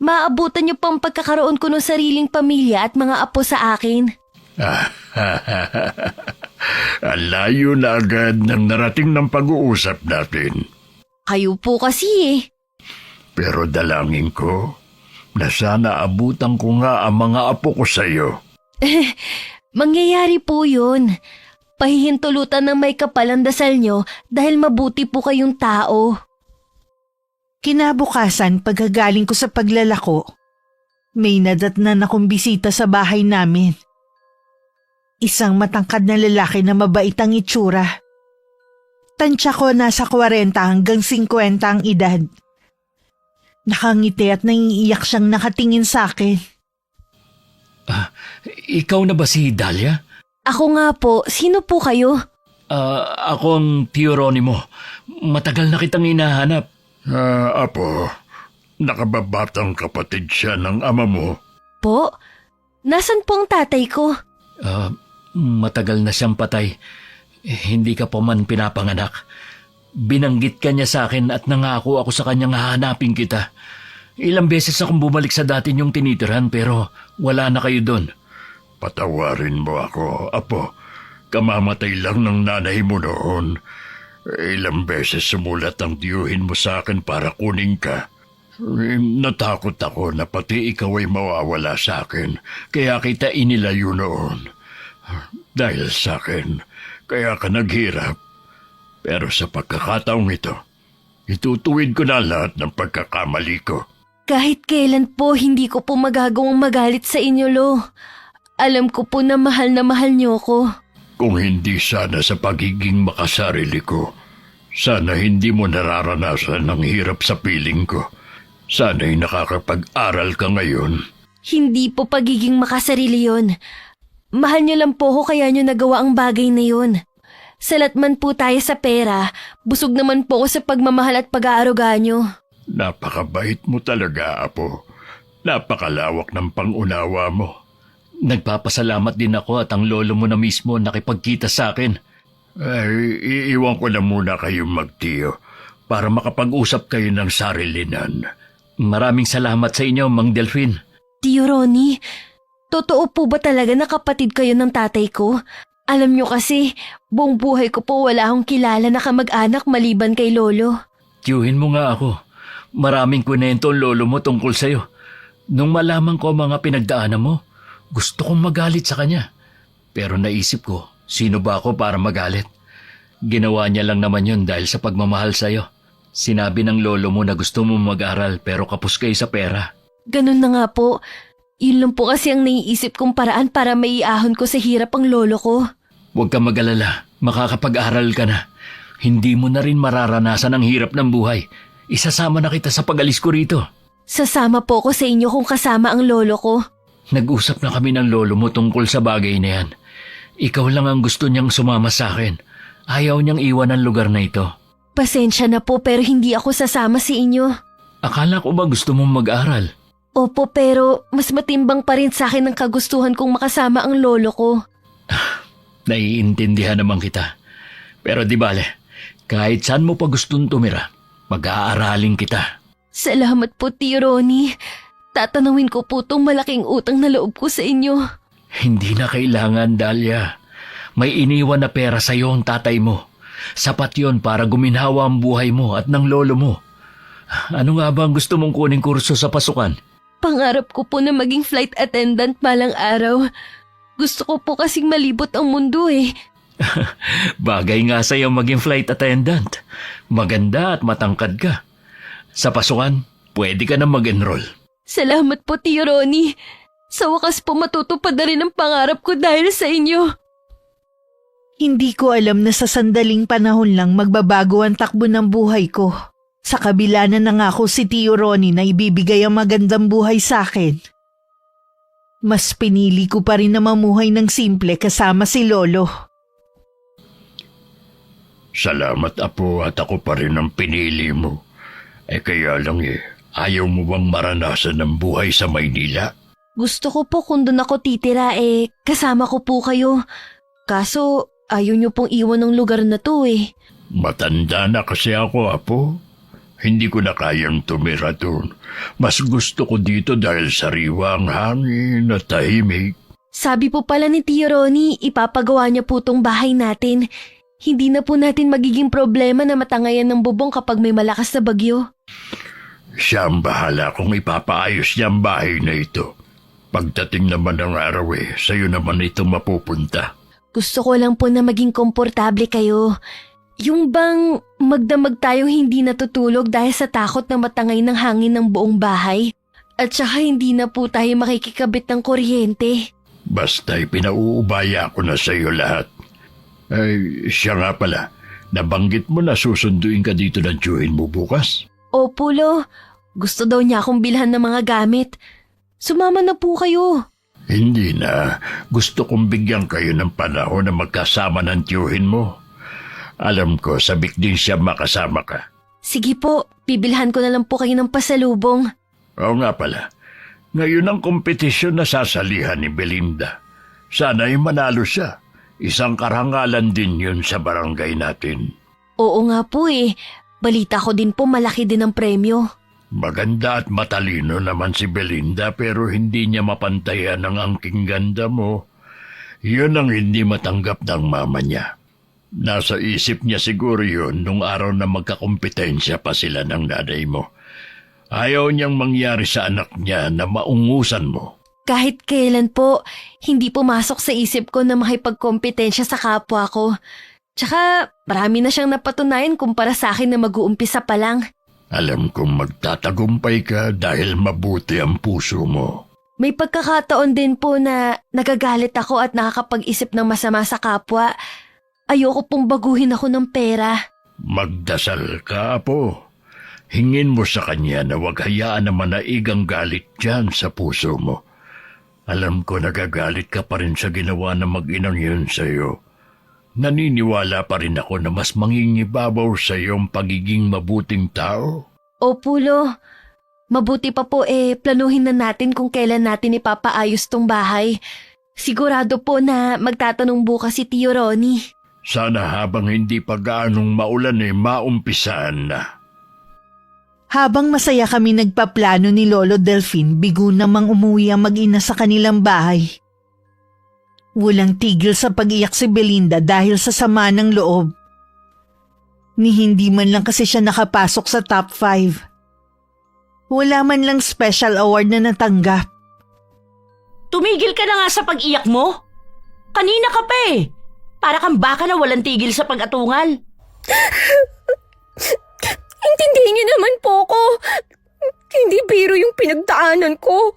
Maabutan niyo pang pagkakaroon ko ng sariling pamilya at mga apo sa akin. Ang layo na agad ng narating ng pag-uusap natin. Kayo po kasi Pero dalangin ko na sana abutan ko nga ang mga apo ko sa iyo. Mangyayari po yun. Pahihintulutan ng may kapalang dasal nyo dahil mabuti po kayong tao. Kinabukasan pagkagaling ko sa paglalako, may nadatnan akong bisita sa bahay namin. Isang matangkad na lalaki na mabait ang itsura. Tansya ko nasa 40 hanggang 50 ang edad. Nakangiti at naiiyak siyang nakatingin sa akin. Ikaw na ba si Dahlia? Ako nga po, sino po kayo? Ako ang Tio Ronnie mo. Matagal na kitang hinahanap. Apo, nakababatang kapatid siya ng ama mo. Po? Nasaan po ang tatay ko? Matagal na siyang patay. Hindi ka pa man pinapanganak. Binanggit ka niya sa akin at nangako ako sa kanyang hahanapin kita. Ilang beses akong bumalik sa dati niyong tinitirhan pero wala na kayo doon. Patawarin mo ako, Apo. Kamamatay lang ng nanay mo noon. Ilang beses sumulat ang tiyuhin mo sa akin para kunin ka. Natakot ako na pati ikaw ay mawawala sa akin, kaya kita inilayo noon. Dahil sa akin, kaya ka naghirap. Pero sa pagkakataong ito, itutuwid ko na lahat ng pagkakamali ko. Kahit kailan po, hindi ko po magagawang magalit sa inyo, Lo. Alam ko po na mahal niyo ko. Kung hindi sana sa pagiging makasarili ko, sana hindi mo nararanasan ang hirap sa piling ko. Sana'y nakakapag-aral ka ngayon. Hindi po pagiging makasarili yon. Mahal niyo lang po ko kaya niyo nagawa ang bagay na yon. Salat man po tayo sa pera, busog naman po ako sa pagmamahal at pag-aaruga niyo. Napakabait mo talaga, Apo. Napakalawak ng pangunawa mo. Nagpapasalamat din ako at ang lolo mo na mismo nakipagkita sa akin. Ay, iiwan ko na muna kayong magtiyo para makapag-usap kayo ng sarilinan. Maraming salamat sa inyo, Mang Delphine. Tio Ronnie, totoo po ba talaga na kapatid kayo ng tatay ko? Alam niyo kasi, buong buhay ko po wala akong kilala na kamag-anak maliban kay Lolo. Tiyuhin mo nga ako. Maraming kwento ang lolo mo tungkol sa'yo. Nung malaman ko ang mga pinagdaanan mo, gusto kong magalit sa kanya. Pero naisip ko, sino ba ako para magalit? Ginawa niya lang naman yun dahil sa pagmamahal sa'yo. Sinabi ng lolo mo na gusto mo mag-aral pero kapos kayo sa pera. Ganun na nga po. Yun lang po kasi ang naiisip kong paraan para maiahon ko sa hirap ang lolo ko. Huwag kang mag-alala, makakapag-aral ka na. Hindi mo na rin mararanasan ang hirap ng buhay. Isasama na kita sa pag-alis ko rito. Sasama po ko sa inyo kung kasama ang lolo ko. Nag-usap na kami ng lolo mo tungkol sa bagay na yan. Ikaw lang ang gusto niyang sumama sa akin. Ayaw niyang iwan ang lugar na ito. Pasensya na po pero hindi ako sasama sa inyo. Akala ko ba gusto mong mag-aral? Opo pero mas matimbang pa rin sa akin ang kagustuhan kong makasama ang lolo ko. Naiintindihan naman kita. Pero di bale, kahit saan mo pa gustong tumira, mag-aaralin kita. Salamat po, Tio Ronnie. Tatanawin ko po tong malaking utang na loob ko sa inyo. Hindi na kailangan, Dahlia. May iniwan na pera sa iyo ang tatay mo. Sapat yon para guminhawa ang buhay mo at ng lolo mo. Ano nga ba ang gusto mong kuning kurso sa pasukan? Pangarap ko po na maging flight attendant balang araw. Gusto ko po kasing malibot ang mundo eh. Bagay nga sa'yo maging flight attendant. Maganda at matangkad ka. Sa pasukan, pwede ka na mag-enroll. Salamat po, Tio Ronnie. Sa wakas po matutupad na rin ang pangarap ko dahil sa inyo. Hindi ko alam na sa sandaling panahon lang magbabago ang takbo ng buhay ko. Sa kabila na nangako si Tio Ronnie na ibibigay ang magandang buhay sa akin. Mas pinili ko pa rin na mamuhay ng simple kasama si Lolo. Salamat, Apo, at ako pa rin ang pinili mo. Kaya lang ayaw mo bang maranasan ang buhay sa Maynila? Gusto ko po kung doon ako titira kasama ko po kayo. Kaso ayaw niyo pong iwan ng lugar na to eh. Matanda na kasi ako, Apo. Hindi ko na kayang tumira doon. Mas gusto ko dito dahil sariwa ang hangin at tahimik. Sabi po pala ni Tio Ronnie, ipapagawa niya po tong bahay natin. Hindi na po natin magiging problema na matangayan ng bubong kapag may malakas na bagyo. Siya ang bahala kung ipapaayos niya ang bahay na ito. Pagdating naman ng araw sa'yo naman ito mapupunta. Gusto ko lang po na maging komportable kayo. Yung bang magdamag tayong hindi natutulog dahil sa takot na matangay ng hangin ng buong bahay? At saka hindi na po tayo makikikabit ng kuryente. Basta'y pinauubaya ko na sa'yo lahat. Siya nga pala, Nabanggit mo na susunduin ka dito ng tiyuhin mo bukas. Opo, Lo. Gusto daw niya akong bilhan ng mga gamit. Sumama na po kayo. Hindi na. Gusto kong bigyan kayo ng panahon na magkasama ng tiyuhin mo. Alam ko, sabik din siya makasama ka. Sige po, bibilhan ko na lang po kayo ng pasalubong. Oo nga pala. Ngayon ang kompetisyon na sasalihan ni Belinda. Sana'y manalo siya. Isang karangalan din yun sa barangay natin. Oo nga po eh. Balita ko din po malaki din ang premyo. Maganda at matalino naman si Belinda pero hindi niya mapantayan ang angking ganda mo. Yun ang hindi matanggap ng mama niya. Nasa isip niya siguro yun nung araw na magkakompetensya pa sila ng nanay mo. Ayaw niyang mangyari sa anak niya na maungusan mo. Kahit kailan po, hindi pumasok sa isip ko na makipagkompetensya sa kapwa ko. Tsaka marami na siyang napatunayan kumpara sa akin na mag-uumpisa pa lang. Alam kong magtatagumpay ka dahil mabuti ang puso mo. May pagkakataon din po na nagagalit ako at nakakapag-isip ng masama sa kapwa. Ayoko pong baguhin ako ng pera. Magdasal ka, Apo. Hingin mo sa kanya na huwag hayaan na manaig ang galit dyan sa puso mo. Alam ko nagagalit ka pa rin sa ginawa ng mag-inang yun sa'yo. Naniniwala pa rin ako na mas mangingibabaw sa iyong pagiging mabuting tao. Opo, Lo. Mabuti pa po planuhin na natin kung kailan natin ipapaayos tong bahay. Sigurado po na magtatanong bukas si Tio Ronnie. Sana habang hindi pa gaanong maulan maumpisaan na. Habang masaya kami nagpaplano ni Lolo Delfin, bigo namang umuwi ang mag-ina sa kanilang bahay. Walang tigil sa pag-iyak si Belinda dahil sa sama ng loob. Ni hindi man lang kasi siya nakapasok sa top 5. Wala man lang special award na natanggap. Tumigil ka na nga sa pag-iyak mo. Kanina ka pa eh. Para kang baka na walang tigil sa pag-atungal. Intindihin niyo naman po ko. Hindi biro yung pinagdaanan ko.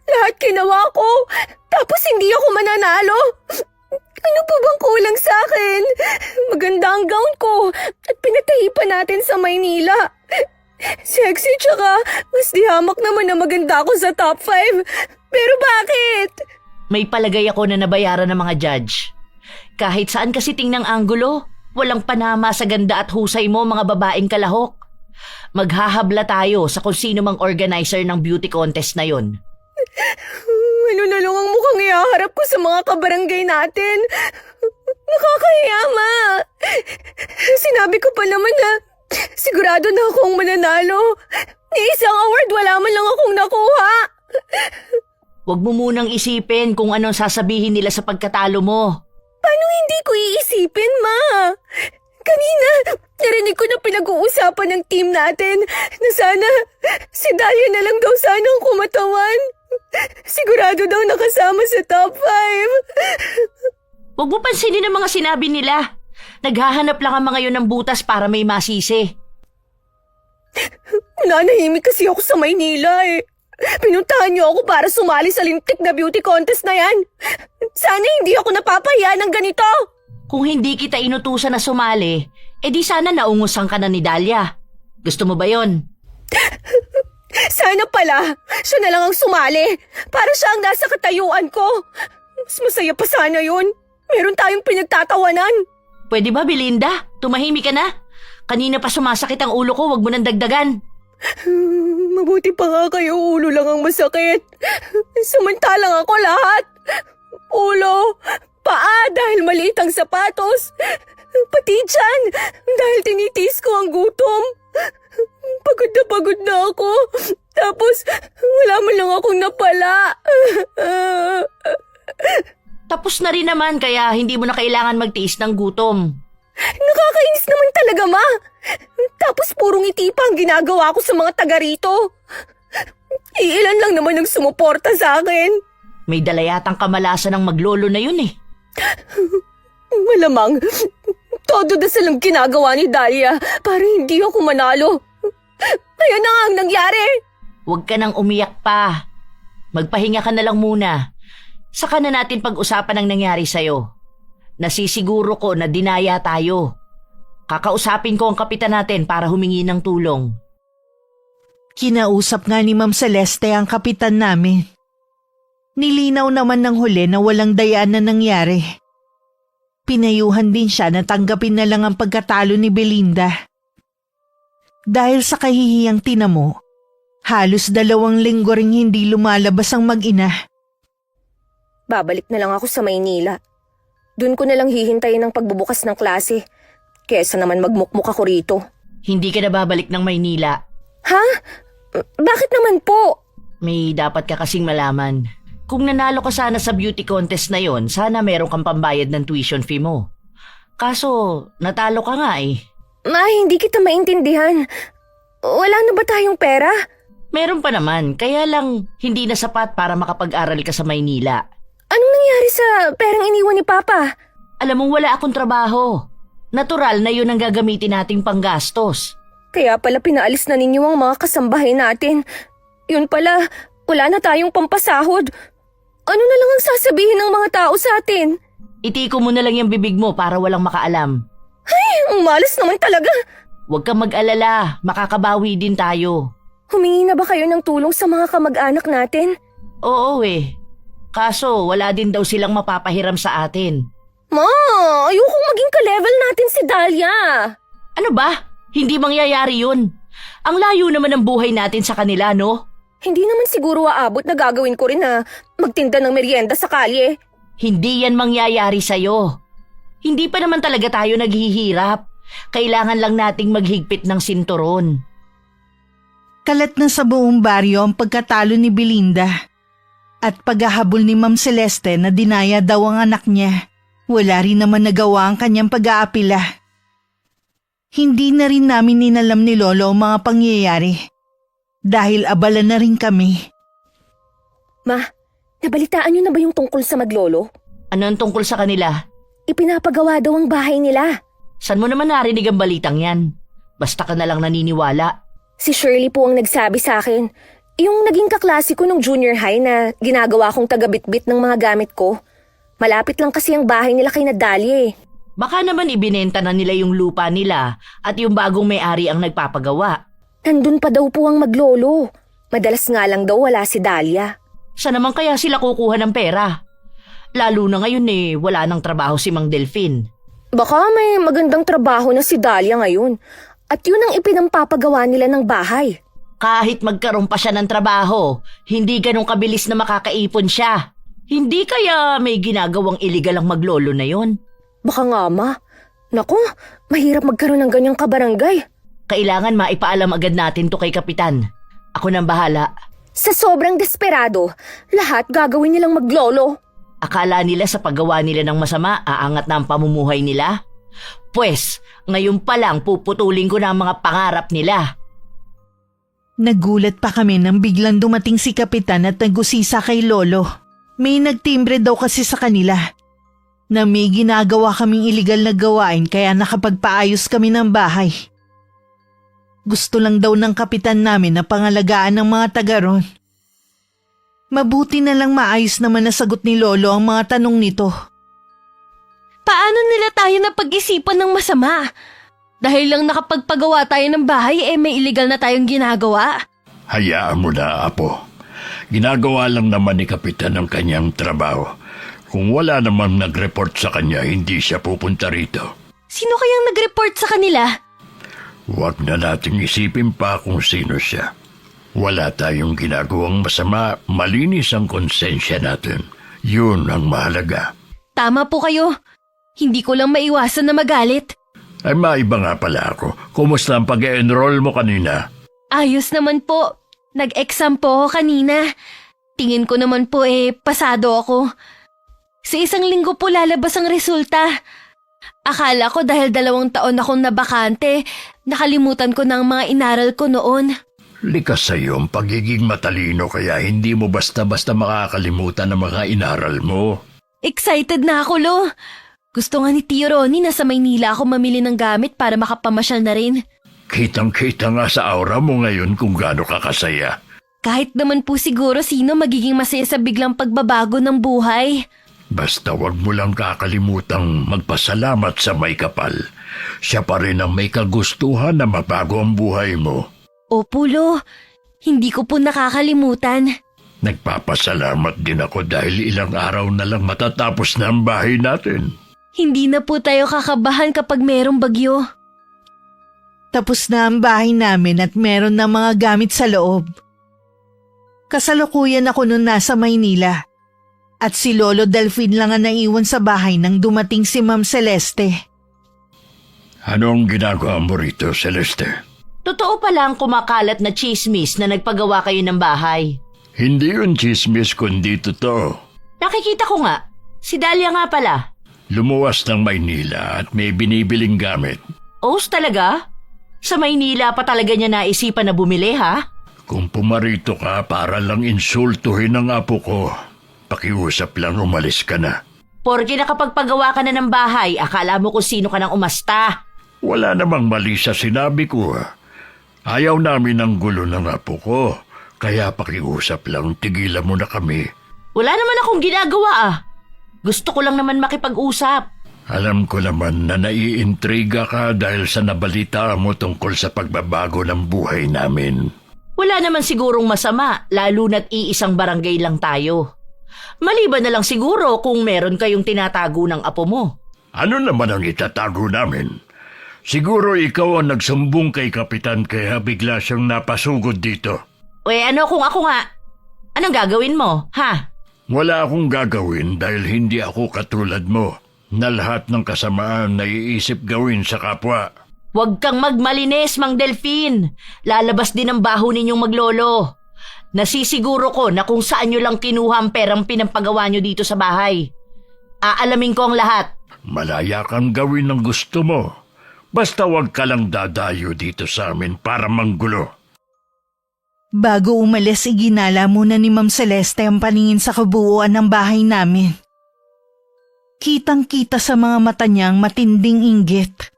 Lahat ginawa ko. Tapos hindi ako mananalo. Ano po bang kulang sa akin? Maganda ang gown ko. At pinatahi pa natin sa Maynila. Sexy tsaka mas dihamak naman na maganda ako sa top 5. Pero bakit? May palagay ako na nabayaran ng mga judge. Kahit saan kasi tingnang anggulo, walang panama sa ganda at husay mo mga babaeng kalahok. Maghahabla tayo sa kung sino mang organizer ng beauty contest na yon. Ano na lang ang mukhang ihaharap ko sa mga kabarangay natin? Nakakahiya, Ma. Sinabi ko pa naman na sigurado na akong mananalo. Ni isang award wala man lang akong nakuha. Huwag mo munang isipin kung anong sasabihin nila sa pagkatalo mo. Paano hindi ko iisipin, Ma? Kanina, narinig ko na pinag-uusapan ng team natin na sana si Dahlia na lang daw sana ang kumatawan. Sigurado daw nakasama sa top 5. Huwag mo pansinin ang mga sinabi nila. Naghahanap lang ang mga yun ng butas para may masisi. Nanahimik kasi ako sa Maynila eh. Pinuntahan niyo ako para sumali sa lintik na beauty contest na yan. Sana hindi ako napapahiya ng ganito. Kung hindi kita inutusan na sumali, edi sana naungusan ka na ni Dahlia. Gusto mo ba yon? Sana pala, siya na lang ang sumali. Para siya ang nasa katayuan ko. Mas masaya pa sana yun. Meron tayong pinagtatawanan. Pwede ba, Belinda? Tumahimik ka na. Kanina pa sumasakit ang ulo ko, wag mo nang dagdagan. Mabuti pa nga kayo, ulo lang ang masakit. Samantalang ako lahat. Ulo, paa dahil maliit ang sapatos. Pati tiyan dahil tinitiis ko ang gutom. Pagod na ako. Tapos wala man lang akong napala. Tapos na rin naman kaya hindi mo na kailangan magtiis ng gutom. Nakakainis naman talaga, Ma. Tapos purong ngiti pa ang ginagawa ko sa mga taga rito. Iilan lang naman ang sumuporta sa akin. May dala yatang kamalasan ng maglolo na yun eh. Malamang, todo dasal ang ginagawa ni Dahlia para hindi ako manalo. Ayan na nga ang nangyari. Huwag ka nang umiyak pa. Magpahinga ka na lang muna. Saka na natin pag-usapan ang nangyari sa'yo. Nasisiguro ko na dinaya tayo. Kakausapin ko ang kapitan natin para humingi ng tulong. Kinausap nga ni Ma'am Celeste ang kapitan namin. Nilinaw naman ng huli na walang dayaan na nangyari. Pinayuhan din siya na tanggapin na lang ang pagkatalo ni Belinda. Dahil sa kahihiyang tinamo, halos 2 linggo ring hindi lumalabas ang mag-ina. Babalik na lang ako sa Maynila. Doon ko na lang hihintayin ang pagbubukas ng klase. Kesa naman magmukmuk ako rito. Hindi ka na babalik ng Maynila. Ha? Bakit naman po? May dapat ka kasing malaman. Kung nanalo ka sana sa beauty contest na yon, sana meron kang pambayad ng tuition fee mo. Kaso, natalo ka nga eh. Ma, hindi kita maintindihan. Wala na ba tayong pera? Meron pa naman, kaya lang hindi na sapat para makapag-aral ka sa Maynila. Anong nangyari sa perang iniwan ni Papa? Alam mong wala akong trabaho. Natural na yun ang gagamitin nating panggastos. Kaya pala pinaalis na ninyo ang mga kasambahay natin. Yun pala, wala na tayong pampasahod. Ano na lang ang sasabihin ng mga tao sa atin? Itiko mo na lang yung bibig mo para walang makaalam. Ang malas naman talaga. Huwag kang mag-alala, makakabawi din tayo. Humingi na ba kayo ng tulong sa mga kamag-anak natin? Oo eh. Kaso wala din daw silang mapapahiram sa atin. Ma, ayokong maging ka-level natin si Dahlia. Ano ba? Hindi mangyayari yun. Ang layo naman ng buhay natin sa kanila, no? Hindi naman siguro aabot na gagawin ko rin na magtinda ng merienda sa kalye. Hindi yan mangyayari sa'yo. Hindi pa naman talaga tayo naghihirap. Kailangan lang nating maghigpit ng sinturon. Kalat na sa buong baryo ang pagkatalo ni Belinda. At paghahabol ni Ma'am Celeste na dinaya daw ang anak niya. Wala rin naman nagawa ang kanyang pag-aapila. Hindi na rin namin ninalam ni Lolo ang mga pangyayari. Dahil abala na rin kami. Ma, nabalitaan niyo na ba yung tungkol sa maglolo? Ano ang tungkol sa kanila? Ipinapagawa daw ang bahay nila. Saan mo naman narinig ang balitang yan? Basta ka na lang naniniwala. Si Shirley po ang nagsabi sa akin. Yung naging kaklase ko nung junior high na ginagawa kong taga-bitbit ng mga gamit ko. Malapit lang kasi ang bahay nila kay Nadalia eh. Baka naman ibinenta na nila yung lupa nila at yung bagong may-ari ang nagpapagawa. Nandun pa daw po ang maglolo. Madalas nga lang daw wala si Dahlia. Saan naman kaya sila kukuha ng pera? Lalo na ngayon eh, wala nang trabaho si Mang Delfin. Baka may magandang trabaho na si Dahlia ngayon. At yun ang ipinampapagawa nila ng bahay. Kahit magkaroon pa siya ng trabaho, hindi ganun kabilis na makakaipon siya. Hindi kaya may ginagawang illegal ang maglolo na yon? Baka nga ma. Naku, mahirap magkaroon ng ganyang kabarangay. Kailangan maipaalam agad natin to kay Kapitan. Ako nang bahala. Sa sobrang desperado, lahat gagawin nilang maglolo. Akala nila sa paggawa nila ng masama, aangat na ang pamumuhay nila? Pwes, ngayon pa lang puputulin ko na ang mga pangarap nila. Nagulat pa kami nang biglang dumating si Kapitan at nagusisa kay Lolo. May nagtimbre daw kasi sa kanila na may ginagawa kaming iligal na gawain kaya nakapagpaayos kami ng bahay. Gusto lang daw ng kapitan namin na pangalagaan ng mga taga ron. Mabuti na lang maayos naman na sagot ni Lolo ang mga tanong nito. Paano nila tayo napag-isipan ng masama? Dahil lang nakapagpagawa tayo ng bahay may illegal na tayong ginagawa. Hayaan mo na, Apo. Ginagawa lang naman ni Kapitan ang kanyang trabaho. Kung wala namang nag-report sa kanya, hindi siya pupunta rito. Sino kayang nag-report sa kanila? Huwag na nating isipin pa kung sino siya. Wala tayong ginagawang masama, malinis ang konsensya natin. Yun ang mahalaga. Tama po kayo. Hindi ko lang maiwasan na magalit. Ay maiba nga pala ako. Kumusta ang pag-enroll mo kanina? Ayos naman po. Nag-exam po ako kanina. Tingin ko naman po pasado ako. Sa 1 linggo po lalabas ang resulta. Akala ko dahil 2 taon akong nabakante, nakalimutan ko na ang mga inaral ko noon. Likas sa iyo ang pagiging matalino kaya hindi mo basta-basta makakalimutan ang mga inaral mo. Excited na ako, Lo. Gusto nga ni Tio Ronnie na sa Maynila ako mamili ng gamit para makapamasyal na rin. Kitang-kita nga sa aura mo ngayon kung gaano ka kasaya. Kahit naman po siguro sino magiging masaya sa biglang pagbabago ng buhay. Basta wag mo lang kakalimutang magpasalamat sa may kapal. Siya pa rin ang may kagustuhan na mabago ang buhay mo. Opo, Lo. Hindi ko po nakakalimutan. Nagpapasalamat din ako dahil ilang araw na lang matatapos na ang bahay natin. Hindi na po tayo kakabahan kapag merong bagyo. Tapos na ang bahay namin at meron ng mga gamit sa loob. Kasalukuyan ako noon nasa Maynila. At si Lolo Delfin lang ang naiwan sa bahay nang dumating si Ma'am Celeste. Anong ginagawa mo rito, Celeste? Totoo pala ang kumakalat na chismis na nagpagawa kayo ng bahay. Hindi yun chismis kundi totoo. Nakikita ko nga. Si Dahlia nga pala. Lumuwas ng Maynila at may binibiling gamit. Os talaga? Sa Maynila pa talaga niya naisipan na bumili, ha? Kung pumarito ka para lang insultuhin ang apo ko, pakiusap lang umalis ka na. Porke nakapagpagawa ka na ng bahay, akala mo kung sino ka nang umasta. Wala namang mali sa sinabi ko. Ayaw namin ng gulo ng apo ko, kaya pakiusap lang tigilan mo na kami. Wala naman akong ginagawa, ah. Gusto ko lang naman makipag-usap. Alam ko naman na naiintriga ka dahil sa nabalita mo tungkol sa pagbabago ng buhay namin. Wala naman sigurong masama, lalo na't iisang barangay lang tayo. Maliban na lang siguro kung meron kayong tinatago ng apo mo. Ano naman ang itatago namin? Siguro ikaw ang nagsumbong kay Kapitan kaya bigla siyang napasugod dito. Ano kung ako nga? Anong gagawin mo, ha? Wala akong gagawin dahil hindi ako katulad mo na lahat ng kasamaan naiisip gawin sa kapwa. Huwag kang magmalinis, Mang Delfin. Lalabas din ang baho ninyong maglolo. Nasisiguro ko na kung saan nyo lang kinuha ang perang pinampagawa nyo dito sa bahay. Aalamin ko ang lahat. Malaya kang gawin ng gusto mo. Basta wag ka lang dadayo dito sa amin para manggulo. Bago umalis, iginala muna ni Ma'am Celeste ang paningin sa kabuuan ng bahay namin. Kitang-kita sa mga mata niya ang matinding inggit.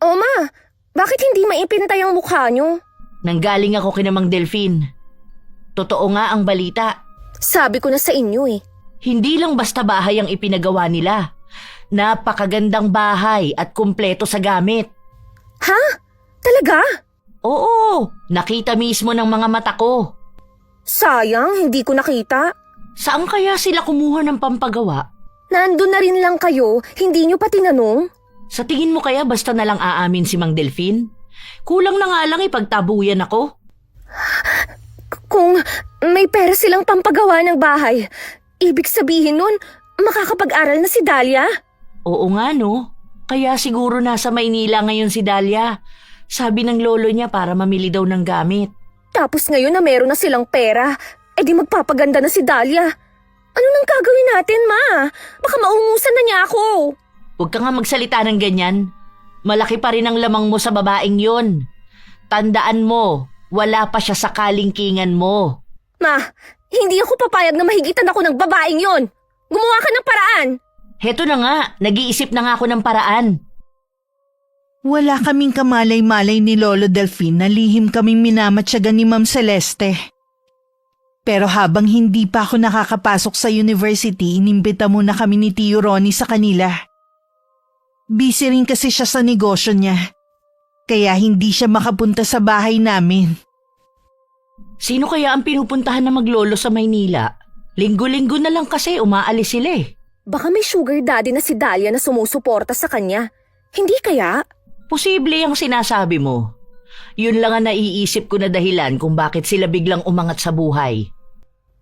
Ma, bakit hindi maipintay ang mukha nyo? Nanggaling ako kina Mang Delfin. Totoo nga ang balita. Sabi ko na sa inyo eh. Hindi lang basta bahay ang ipinagawa nila. Napakagandang bahay at kumpleto sa gamit. Ha? Talaga? Oo, nakita mismo ng mga mata ko. Sayang, hindi ko nakita. Saan kaya sila kumuha ng pampagawa? Nandun na rin lang kayo, hindi nyo pa tinanong? Sa tingin mo kaya basta na lang aamin si Mang Delfin? Kulang na nga lang ipagtabuyan ako. Kung may pera silang pampagawa ng bahay, ibig sabihin nun, makakapag-aral na si Dahlia? Oo nga no, kaya siguro nasa Maynila ngayon si Dahlia. Sabi ng lolo niya para mamili daw ng gamit. Tapos ngayon na meron na silang pera, edi magpapaganda na si Dahlia. Ano nang gagawin natin, Ma? Baka maungusan na niya ako. Huwag ka nga magsalita ng ganyan. Malaki pa rin ang lamang mo sa babaeng yon. Tandaan mo, wala pa siya sa kalingkingan mo. Ma, hindi ako papayag na mahigitan ako ng babaeng yon. Gumawa ka ng paraan. Heto na nga, nag-iisip na nga ako ng paraan. Wala kaming kamalay-malay ni Lolo Delfin na lihim kaming minamatyagan ni Ma'am Celeste. Pero habang hindi pa ako nakakapasok sa university, inimbita muna kami ni Tio Ronnie sa kanila. Busy rin kasi siya sa negosyo niya, kaya hindi siya makapunta sa bahay namin. Sino kaya ang pinupuntahan na maglolo sa Maynila? Linggo-linggo na lang kasi umaalis sila eh. Baka may sugar daddy na si Dahlia na sumusuporta sa kanya. Hindi kaya? Posible ang sinasabi mo. Yun lang ang naiisip ko na dahilan kung bakit sila biglang umangat sa buhay.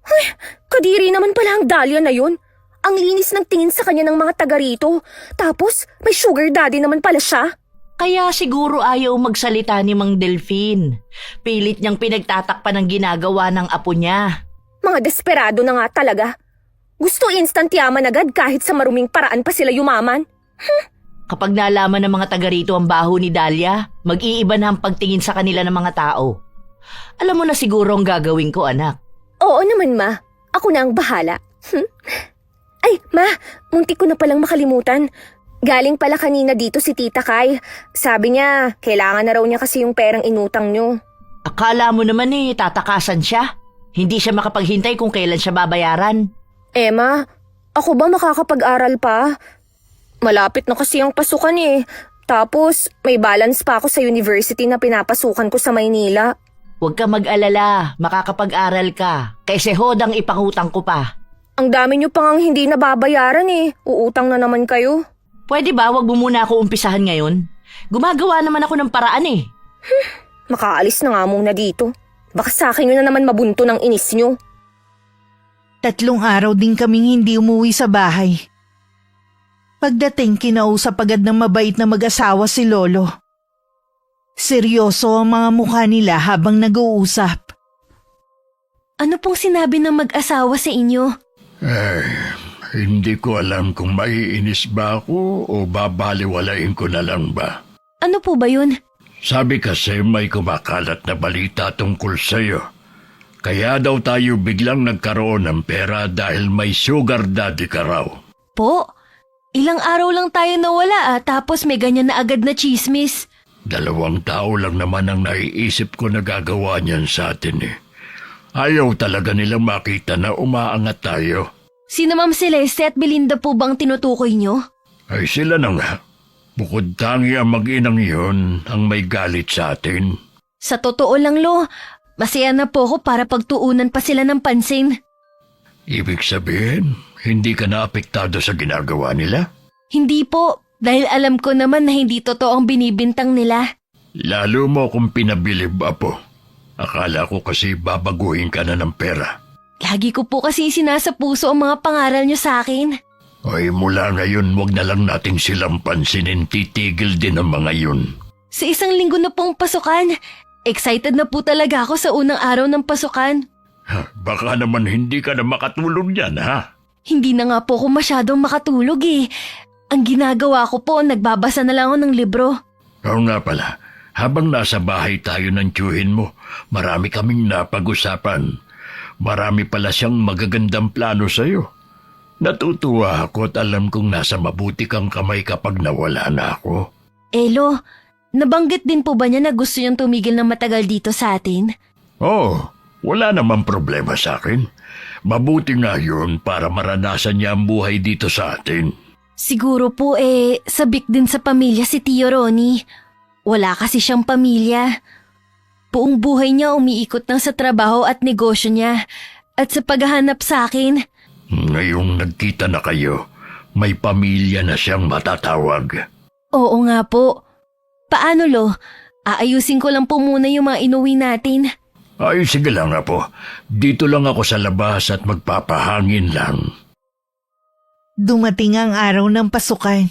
Ay, kadiri naman pala ang Dahlia na yun. Ang linis ng tingin sa kanya ng mga taga rito. Tapos, may sugar daddy naman pala siya. Kaya siguro ayaw magsalita ni Mang Delfin. Pilit niyang pinagtatakpan ang ginagawa ng apo niya. Mga desperado na nga talaga. Gusto instant yaman agad kahit sa maruming paraan pa sila yumaman. Kapag nalaman ng mga taga rito ang baho ni Dahlia, mag-iiba na ang pagtingin sa kanila ng mga tao. Alam mo na siguro ang gagawin ko, anak. Oo naman, Ma. Ako na ang bahala. Ay, Ma, muntik ko na palang makalimutan. Galing pala kanina dito si Tita Kai. Sabi niya, kailangan na raw niya kasi yung perang inutang niyo. Akala mo naman tatakasan siya. Hindi siya makapaghintay kung kailan siya babayaran. Ma, Ako ba makakapag-aral pa? Malapit na kasi ang pasukan eh. Tapos, may balance pa ako sa university na pinapasukan ko sa Maynila. Huwag ka mag-alala, makakapag-aral ka. Kasi hodang ipangutang ko pa. Ang dami nyo pang hindi nababayaran eh. Uutang na naman kayo. Pwede ba wag mo muna ako umpisahan ngayon? Gumagawa naman ako ng paraan eh. Makaalis na nga muna dito. Baka sa akin yun na naman mabunto ng inis nyo. 3 araw din kaming hindi umuwi sa bahay. Pagdating, kinausap agad ng mabait na mag-asawa si Lolo. Seryoso ang mga mukha nila habang nag-uusap. Ano pong sinabi ng mag-asawa sa inyo? Hindi ko alam kung maiinis ba ako o babaliwalain ko na lang ba. Ano po ba yun? Sabi kasi may kumakalat na balita tungkol sa'yo. Kaya daw tayo biglang nagkaroon ng pera dahil may sugar daddy ka raw. Po, ilang araw lang tayo nawala tapos may ganyan na agad na chismis. 2 tao lang naman ang naiisip ko na gagawa niyan sa atin eh. Ayaw talaga nilang makita na umaangat tayo. Sina Ma'am Celeste at Belinda po bang tinutukoy nyo? Ay sila na nga. Bukod tangi ang mag-inang yun ang may galit sa atin. Sa totoo lang, Lo, masaya na po ako para pagtuunan pa sila ng pansin. Ibig sabihin, hindi ka naapektado sa ginagawa nila? Hindi po, dahil alam ko naman na hindi totoo ang binibintang nila. Lalo mo kung pinabilib, Apo. Akala ko kasi babaguhin ka na ng pera. Lagi ko po kasi sinasa puso ang mga pangaral nyo sa akin. Ay mula ngayon, wag na lang nating silang pansinin, titigil din ang mga yun. Sa 1 linggo na pong pasukan, excited na po talaga ako sa unang araw ng pasukan. Baka naman hindi ka na makatulog yan, ha? Hindi na nga po ako masyadong makatulog eh. Ang ginagawa ko po, nagbabasa na lang ako ng libro. Oo nga pala, habang nasa bahay tayo ng tiyuhin mo, marami kaming napag-usapan. Marami pala siyang magagandang plano sa'yo. Natutuwa ako at alam kong nasa mabuti kang kamay kapag nawala na ako. Elo, nabanggit din po ba niya na gusto niyang tumigil ng matagal dito sa atin? Oo, wala namang problema sa akin. Mabuti nga yun para maranasan niya ang buhay dito sa atin. Siguro po sabik din sa pamilya si Tio Ronnie. Wala kasi siyang pamilya. Buong buhay niya umiikot lang sa trabaho at negosyo niya at sa paghahanap sa akin. Ngayong nagkita na kayo, may pamilya na siyang matatawag. Oo nga po. Paano, Lo? Aayusin ko lang po muna yung mga inuwi natin. Ay, sige lang po. Dito lang ako sa labas at magpapahangin lang. Dumating ang araw ng pasukan.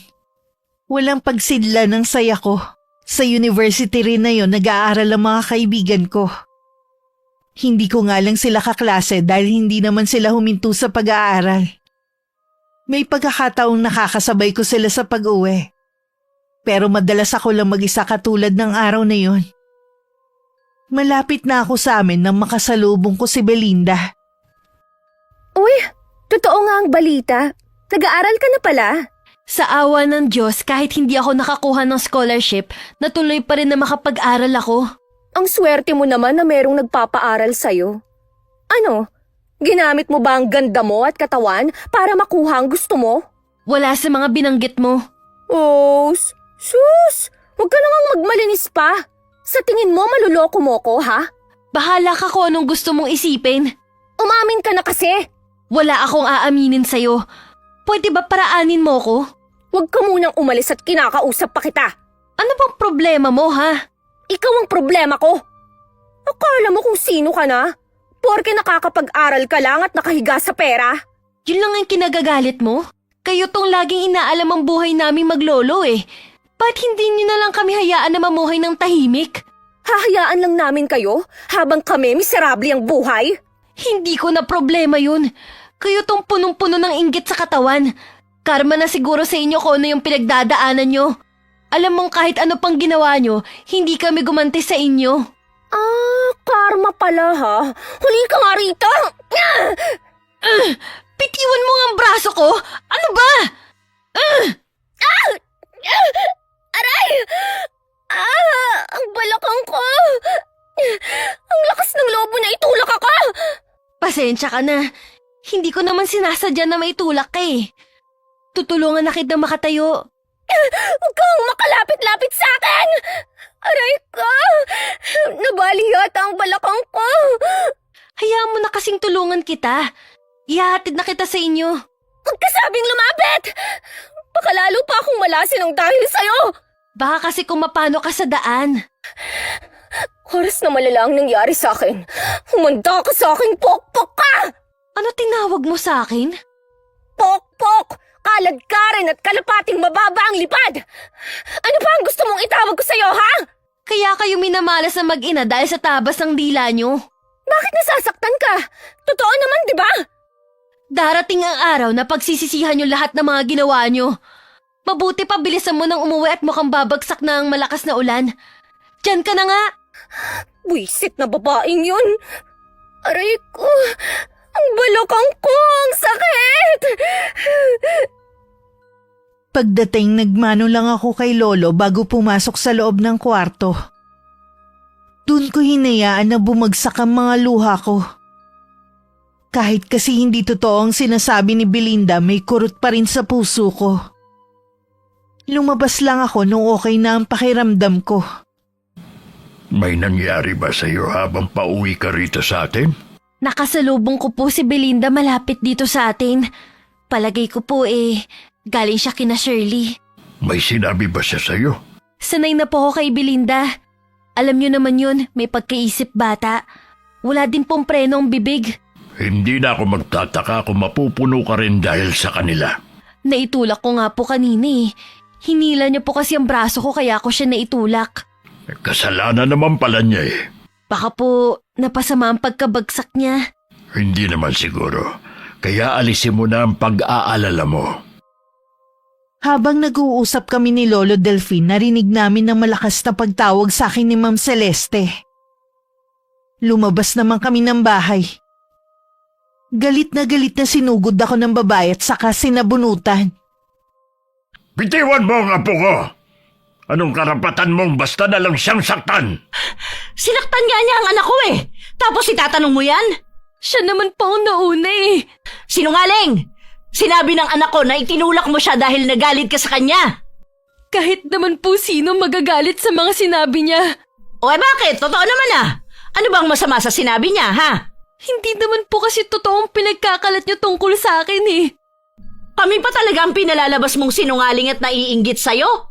Walang pagsidla ng saya ko. Sa university rin na yon nag-aaral ang mga kaibigan ko. Hindi ko nga lang sila kaklase dahil hindi naman sila huminto sa pag-aaral. May pagkakataong nakakasabay ko sila sa pag-uwi. Pero madalas ako lang mag-isa katulad ng araw na yon. Malapit na ako sa amin nang makasalubong ko si Belinda. Uy, totoo nga ang balita. Nag-aaral ka na pala. Sa awa ng Diyos, kahit hindi ako nakakuha ng scholarship, natuloy pa rin na makapag-aral ako. Ang swerte mo naman na merong nagpapaaral sa'yo. Ano? Ginamit mo ba ang ganda mo at katawan para makuha ang gusto mo? Wala sa mga binanggit mo. Oh, sus! Huwag ka nang magmalinis pa. Sa tingin mo, maluloko mo ko, ha? Bahala ka kung anong gusto mong isipin. Umamin ka na kasi. Wala akong aaminin sa'yo. Pwede ba paraanin mo ko? Huwag ka munang umalis at kinakausap pa kita. Ano bang problema mo, ha? Ikaw ang problema ko. Akala mo kung sino ka na? Porke nakakapag-aral ka lang at nakahiga sa pera? Yun lang ang kinagagalit mo? Kayo tong laging inaalam ang buhay naming maglolo eh. Ba't hindi niyo na lang kami hayaan na mamuhay ng tahimik? Hahayaan lang namin kayo habang kami miserable ang buhay? Hindi ko na problema yun. Kayo tong punong-puno ng inggit sa katawan. Karma na siguro sa inyo kung ano yung pinagdadaanan nyo. Alam mong kahit ano pang ginawa nyo, hindi kami gumanti sa inyo. Ah, karma pala ha. Huli ka nga rito! Bitiwan mo nga ang braso ko! Ano ba? Aray! Ang balakang ko! Ang lakas ng lobo na itulak ako! Pasensya ka na. Hindi ko naman sinasadya na maitulak ka eh. Tutulungan na kita makatayo. Huwag kang makalapit-lapit sa akin! Aray ko! Nabali yata ang balakang ko! Hayaan mo na kasing tulungan kita. Ihahatid na kita sa inyo. Huwag ka sabing lumapit! Baka lalo pa akong malasin ng dahil sa'yo! Baka kasi kung mapano ka sa daan. Oras na malala ang nangyari sa akin. Humanda ka sa akin, pokpok ka! Ano tinawag mo sa akin? Pokpok! Kaladkarin at kalapating mababa ang lipad! Ano pa ang gusto mong itawag ko sa'yo, ha? Kaya kayo minamalas na mag-ina dahil sa tabas ng dila nyo. Bakit nasasaktan ka? Totoo naman, di ba? Darating ang araw na pagsisisihan nyo lahat ng mga ginawa nyo. Mabuti pa bilisan mo nang umuwi at mukhang babagsak na ang malakas na ulan. Diyan ka na nga. Buisit na babaeng yun. Aray ko, ang balakang ko, ang sakit! Pagdating, nagmano lang ako kay Lolo bago pumasok sa loob ng kwarto. Doon ko hinayaan na bumagsak ang mga luha ko. Kahit kasi hindi totoo ang sinasabi ni Belinda, may kurot pa rin sa puso ko. Lumabas lang ako nung okay na ang pakiramdam ko. May nangyari ba sa'yo habang pauwi ka rito sa atin? Nakasalubong ko po si Belinda malapit dito sa atin. Palagay ko po galing siya kina Shirley. May sinabi ba siya sa'yo? Sanay na po ako kay Belinda. Alam niyo naman yun, may pagkaisip bata. Wala din pong preno ang bibig. Hindi na ako magtataka kung mapupuno ka rin dahil sa kanila. Naitulak ko nga po kanina eh. Hinila niya po kasi ang braso ko kaya ako siya naitulak. Kasalanan naman pala niya eh. Baka po napasama ang pagkabagsak niya. Hindi naman siguro. Kaya alisin mo na ang pag-aalala mo. Habang nag-uusap kami ni Lolo Delphine, narinig namin ng malakas na pagtawag sa akin ni Ma'am Celeste. Lumabas naman kami ng bahay. Galit na sinugod ako ng babae at saka sinabunutan. Bitiwan mo ang apo ko! Anong karapatan mong basta na lang siyang saktan? Sinaktan nga niya ang anak ko eh. Tapos itatanong mo yan? Siya naman po ang nauna eh. Sinungaling! Sinabi ng anak ko na itinulak mo siya dahil nagalit ka sa kanya. Kahit naman po sino magagalit sa mga sinabi niya. O bakit? Totoo naman ah. Ano bang masama sa sinabi niya, ha? Hindi naman po kasi totoong pinagkakalat niyo tungkol sa akin eh. Kami pa talaga ang pinalalabas mong sinungaling at naiinggit sa'yo?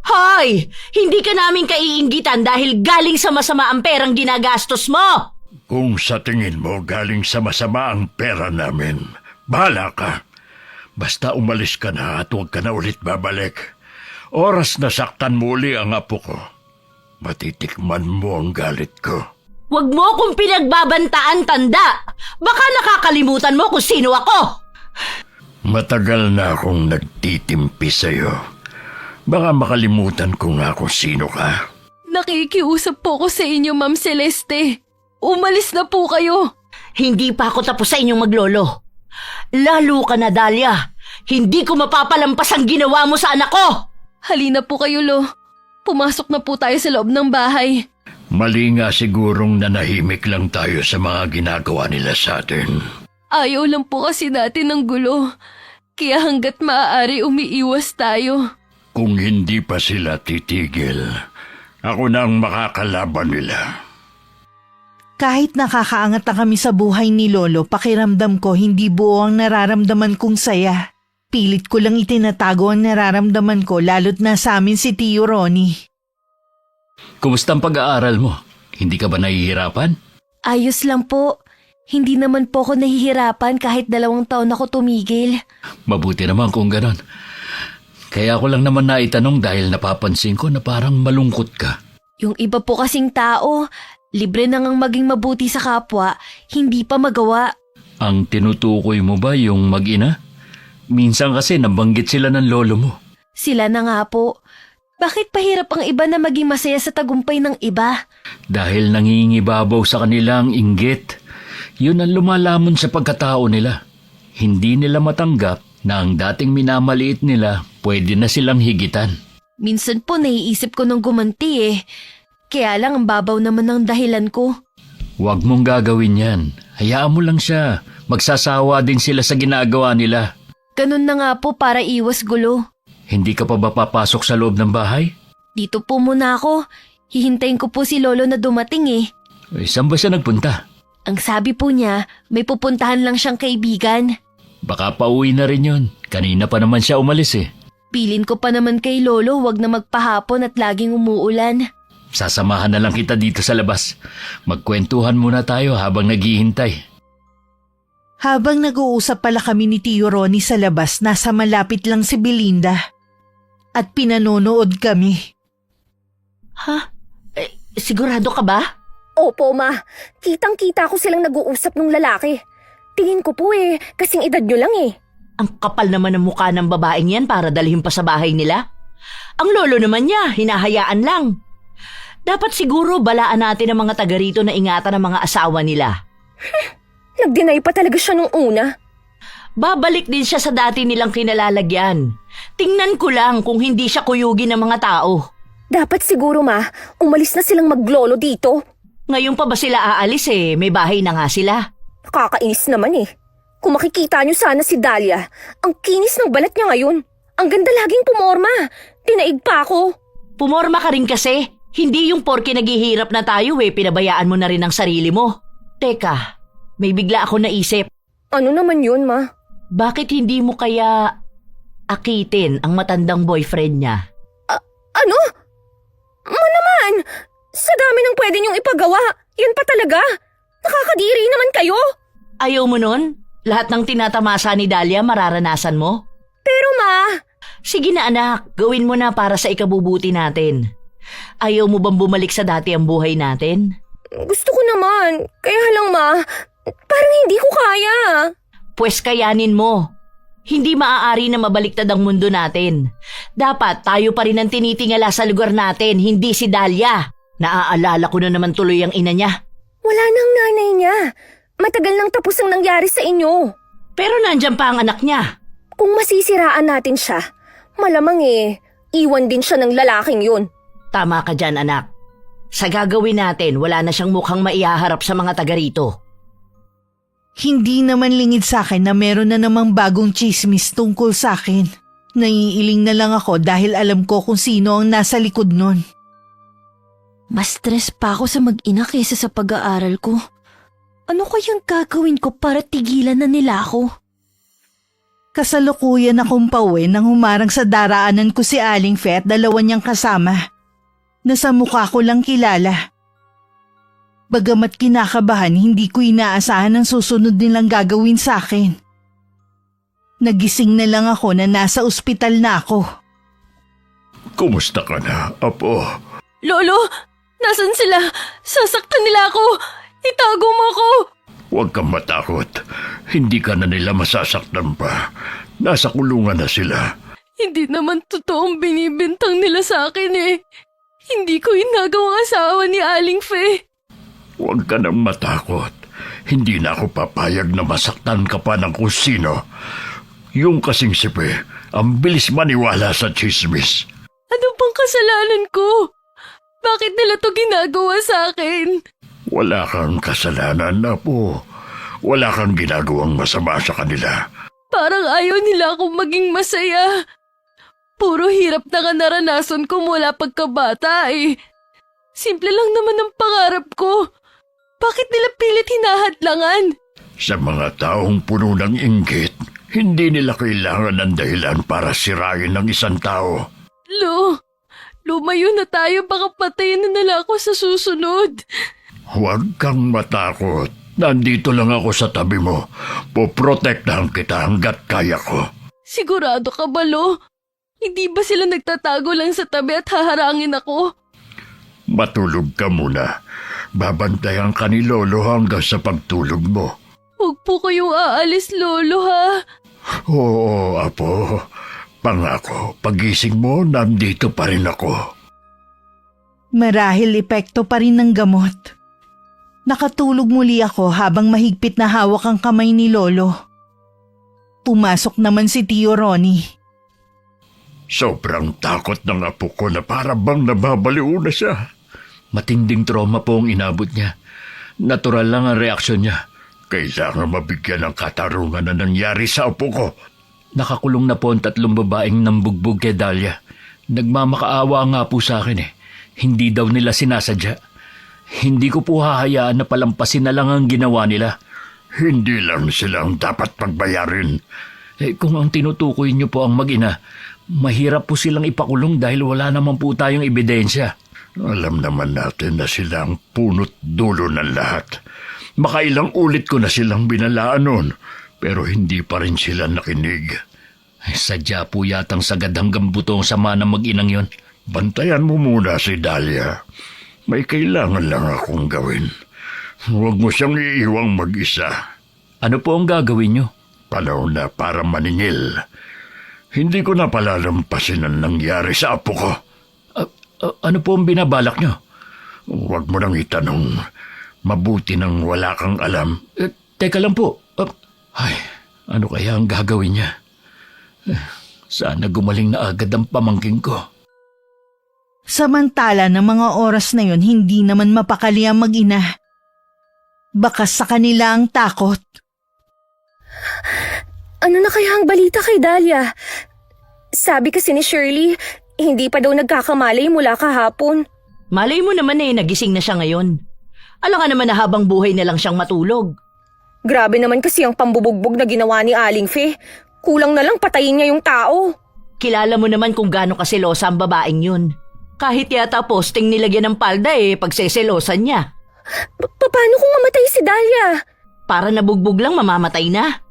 Hoy! Hindi ka namin kaiinggitan dahil galing sa masama ang perang ginagastos mo! Kung sa tingin mo galing sa masama ang pera namin, bahala ka. Basta umalis ka na at huwag ka na ulit babalik. Oras na saktan mo uli ang apo ko. Matitikman mo ang galit ko. Huwag mo akong pinagbabantaan, tanda! Baka nakakalimutan mo kung sino ako! Matagal na akong nagtitimpi sa'yo. Baka makalimutan ko nga kung sino ka. Nakikiusap po ko sa inyo, Ma'am Celeste. Umalis na po kayo. Hindi pa ako tapos sa inyong maglolo. Lalo ka na, Dahlia. Hindi ko mapapalampas ang ginawa mo sa anak ko! Halina po kayo, Lo. Pumasok na po tayo sa loob ng bahay. Mali nga sigurong nanahimik lang tayo sa mga ginagawa nila sa atin. Ayaw lang po kasi natin ng gulo. Kaya hanggat maaari umiiwas tayo. Kung hindi pa sila titigil, ako na ang makakalaban nila. Kahit nakakaangat na kami sa buhay ni Lolo, pakiramdam ko hindi buo ang nararamdaman kong saya. Pilit ko lang itinatago ang nararamdaman ko lalo't na sa amin si Tio Ronnie. Kumusta ang pag-aaral mo? Hindi ka ba nahihirapan? Ayos lang po. Hindi naman po ako nahihirapan kahit 2 taon ako tumigil. Mabuti naman kung ganon. Kaya ko lang naman naitanong dahil napapansin ko na parang malungkot ka. Yung iba po kasing tao, libre na ngang maging mabuti sa kapwa, hindi pa magawa. Ang tinutukoy mo ba yung mag-ina? Minsan kasi nabanggit sila ng lolo mo. Sila na nga po. Bakit pahirap ang iba na maging masaya sa tagumpay ng iba? Dahil nangingibabaw sa kanilang inggit. Yun ang lumalamon sa pagkatao nila. Hindi nila matanggap na ang dating minamaliit nila pwede na silang higitan. Minsan po naiisip ko nang gumanti eh. Kaya lang ang babaw naman ng dahilan ko. Huwag mong gagawin yan. Hayaan mo lang siya. Magsasawa din sila sa ginagawa nila. Ganun na nga po para iwas gulo. Hindi ka pa ba papasok sa loob ng bahay? Dito po muna ako. Hihintayin ko po si Lolo na dumating eh. Saan ba siya nagpunta? Ang sabi po niya, may pupuntahan lang siyang kaibigan. Baka pauwi na rin yun. Kanina pa naman siya umalis eh. Pilin ko pa naman kay Lolo wag na magpahapon at laging umuulan. Sasamahan na lang kita dito sa labas. Magkwentuhan muna tayo habang naghihintay. Habang nag-uusap pala kami ni Tio Ronnie sa labas, nasa malapit lang si Belinda. At pinanonood kami. Ha? Sigurado ka ba? Opo, ma. Kitang-kita ko silang nag-uusap ng lalaki. Tingin ko po kasing edad nyo lang eh. Ang kapal naman ng mukha ng babaeng yan para dalhin pa sa bahay nila. Ang lolo naman niya, hinahayaan lang. Dapat siguro balaan natin ang mga taga rito na ingatan ang mga asawa nila. Nag-deny pa talaga siya nung una. Babalik din siya sa dati nilang kinalalagyan. Tingnan ko lang kung hindi siya kuyugin ng mga tao. Dapat siguro, ma, umalis na silang maglolo dito. Ngayon pa ba sila aalis may bahay na nga sila. Nakakainis naman eh. Kung makikita nyo sana si Dahlia, ang kinis ng balat niya ngayon. Ang ganda laging pumorma. Tinaig pa ako. Pumorma ka rin kasi. Hindi yung porke naghihirap na tayo pinabayaan mo na rin ang sarili mo. Teka, may bigla ako naisip. Ano naman yun, ma? Bakit hindi mo kaya akitin ang matandang boyfriend niya? Ano? Ma naman! Sa dami ng pwede niyong ipagawa, yan pa talaga. Nakakadiri naman kayo. Ayaw mo nun? Lahat ng tinatamasa ni Dahlia mararanasan mo? Pero ma... Sige na anak, gawin mo na para sa ikabubuti natin. Ayaw mo bang bumalik sa dati ang buhay natin? Gusto ko naman. Kaya lang ma, parang hindi ko kaya. Pwes kayanin mo. Hindi maaari na mabaliktad ang mundo natin. Dapat tayo pa rin ang tinitingala sa lugar natin, hindi si Dahlia. Naaalala ko na naman tuloy ang ina niya. Wala nang nanay niya. Matagal nang tapos ang nangyari sa inyo. Pero nandyan pa ang anak niya. Kung masisiraan natin siya, malamang iwan din siya ng lalaking yun. Tama ka dyan anak. Sa gagawin natin, wala na siyang mukhang maihaharap sa mga taga rito. Hindi naman lingid sa akin na meron na namang bagong chismis tungkol sa akin. Naiiling na lang ako dahil alam ko kung sino ang nasa likod nun. Mas stress pa ako sa mag-ina kaysa sa pag-aaral ko. Ano kayang gagawin ko para tigilan na nila ako? Kasalukuyan akong pauwi nang humarang sa daraanan ko si Aling Fe at dalawa niyang kasama. Nasa mukha ko lang kilala. Bagamat kinakabahan, hindi ko inaasahan ang susunod nilang gagawin sa akin. Nagising na lang ako na nasa ospital na ako. Kumusta ka na, Apo? Lolo, nasan sila? Sasaktan nila ako! Itago mo ako! Huwag kang matakot. Hindi ka na nila masasaktan pa. Nasa kulungan na sila. Hindi naman totoong binibintang nila sa akin eh. Hindi ko inagawang asawa ni Aling Fe. Huwag ka nang matakot. Hindi na ako papayag na masaktan ka pa ng kung sino. Yung kasing sipe, ang bilis maniwala sa chismis. Ano bang kasalanan ko? Bakit nila to ginagawa sa akin? Wala kang kasalanan, Apo. Wala kang ginagawang masama sa kanila. Parang ayaw nila akong maging masaya. Puro hirap na naranasan ko mula pagkabata eh. Simple lang naman ang pangarap ko. Bakit nila pilit hinahadlangan? Sa mga taong puno ng inggit, hindi nila kailangan ng dahilan para sirain ng isang tao. Lumayo na tayo, baka patayin na nila ako sa susunod. Huwag kang matakot. Nandito lang ako sa tabi mo. Poprotektahan kita hanggat kaya ko. Sigurado ka ba, Lo? Hindi ba sila nagtatago lang sa tabi at haharangin ako? Matulog ka muna. Babantayan ka ni Lolo hanggang sa pagtulog mo. Huwag po kayong aalis, Lolo, ha? Oo, Apo. Pangako, pagising mo, nandito pa rin ako. Marahil epekto pa rin ng gamot. Nakatulog muli ako habang mahigpit na hawak ang kamay ni Lolo. Pumasok naman si Tio Ronnie. Sobrang takot ng apo ko na para bang nababaliw na siya. Matinding trauma po ang inabot niya. Natural lang ang reaksyon niya. Kailangan mabigyan ng katarungan na nangyari sa apo ko. Nakakulong na po ang 3 babaeng nambugbog kay Dahlia. Nagmamakaawa nga po sa akin eh. Hindi daw nila sinasadya. Hindi ko po hahayaan na palampasin na lang ang ginawa nila. Hindi lang sila ang dapat pagbayarin. Kung ang tinutukoy niyo po ang mag-ina, mahirap po silang ipakulong dahil wala naman po tayong ebidensya. Alam naman natin na sila ang punot dulo ng lahat. Makailang ulit ko na silang binalaan noon, pero hindi pa rin sila nakinig. Sadya po yatang sagad hanggang buto ang sama ng mag-inang yon. Bantayan mo muna si Dahlia. May kailangan lang akong gawin. Huwag mo siyang iiwang mag-isa. Ano po ang gagawin niyo? Panahon na para maningil. Hindi ko na palalampasin ang nangyari sa apo ko. Ano po ang binabalak niyo? Huwag mo nang itanong. Mabuti nang wala kang alam. Teka lang po. Ano kaya ang gagawin niya? Sana gumaling na agad ang pamangking ko. Samantala ng mga oras na yon hindi naman mapakali ang mag-ina. Baka sa kanila ang takot. Ano na kaya ang balita kay Dahlia? Sabi kasi ni Shirley, hindi pa daw nagkakamalay mula kahapon. Malay mo naman nagising na siya ngayon. Alam ka naman na habang buhay na lang siyang matulog. Grabe naman kasi ang pambubugbog na ginawa ni Aling Fe. Kulang na lang patayin niya yung tao. Kilala mo naman kung gaano kaselosa ang babaeng yun. Kahit yata posting nilagyan ng palda pagseselosan niya. Paano kung mamatay si Dahlia? Para nabugbog lang mamamatay na.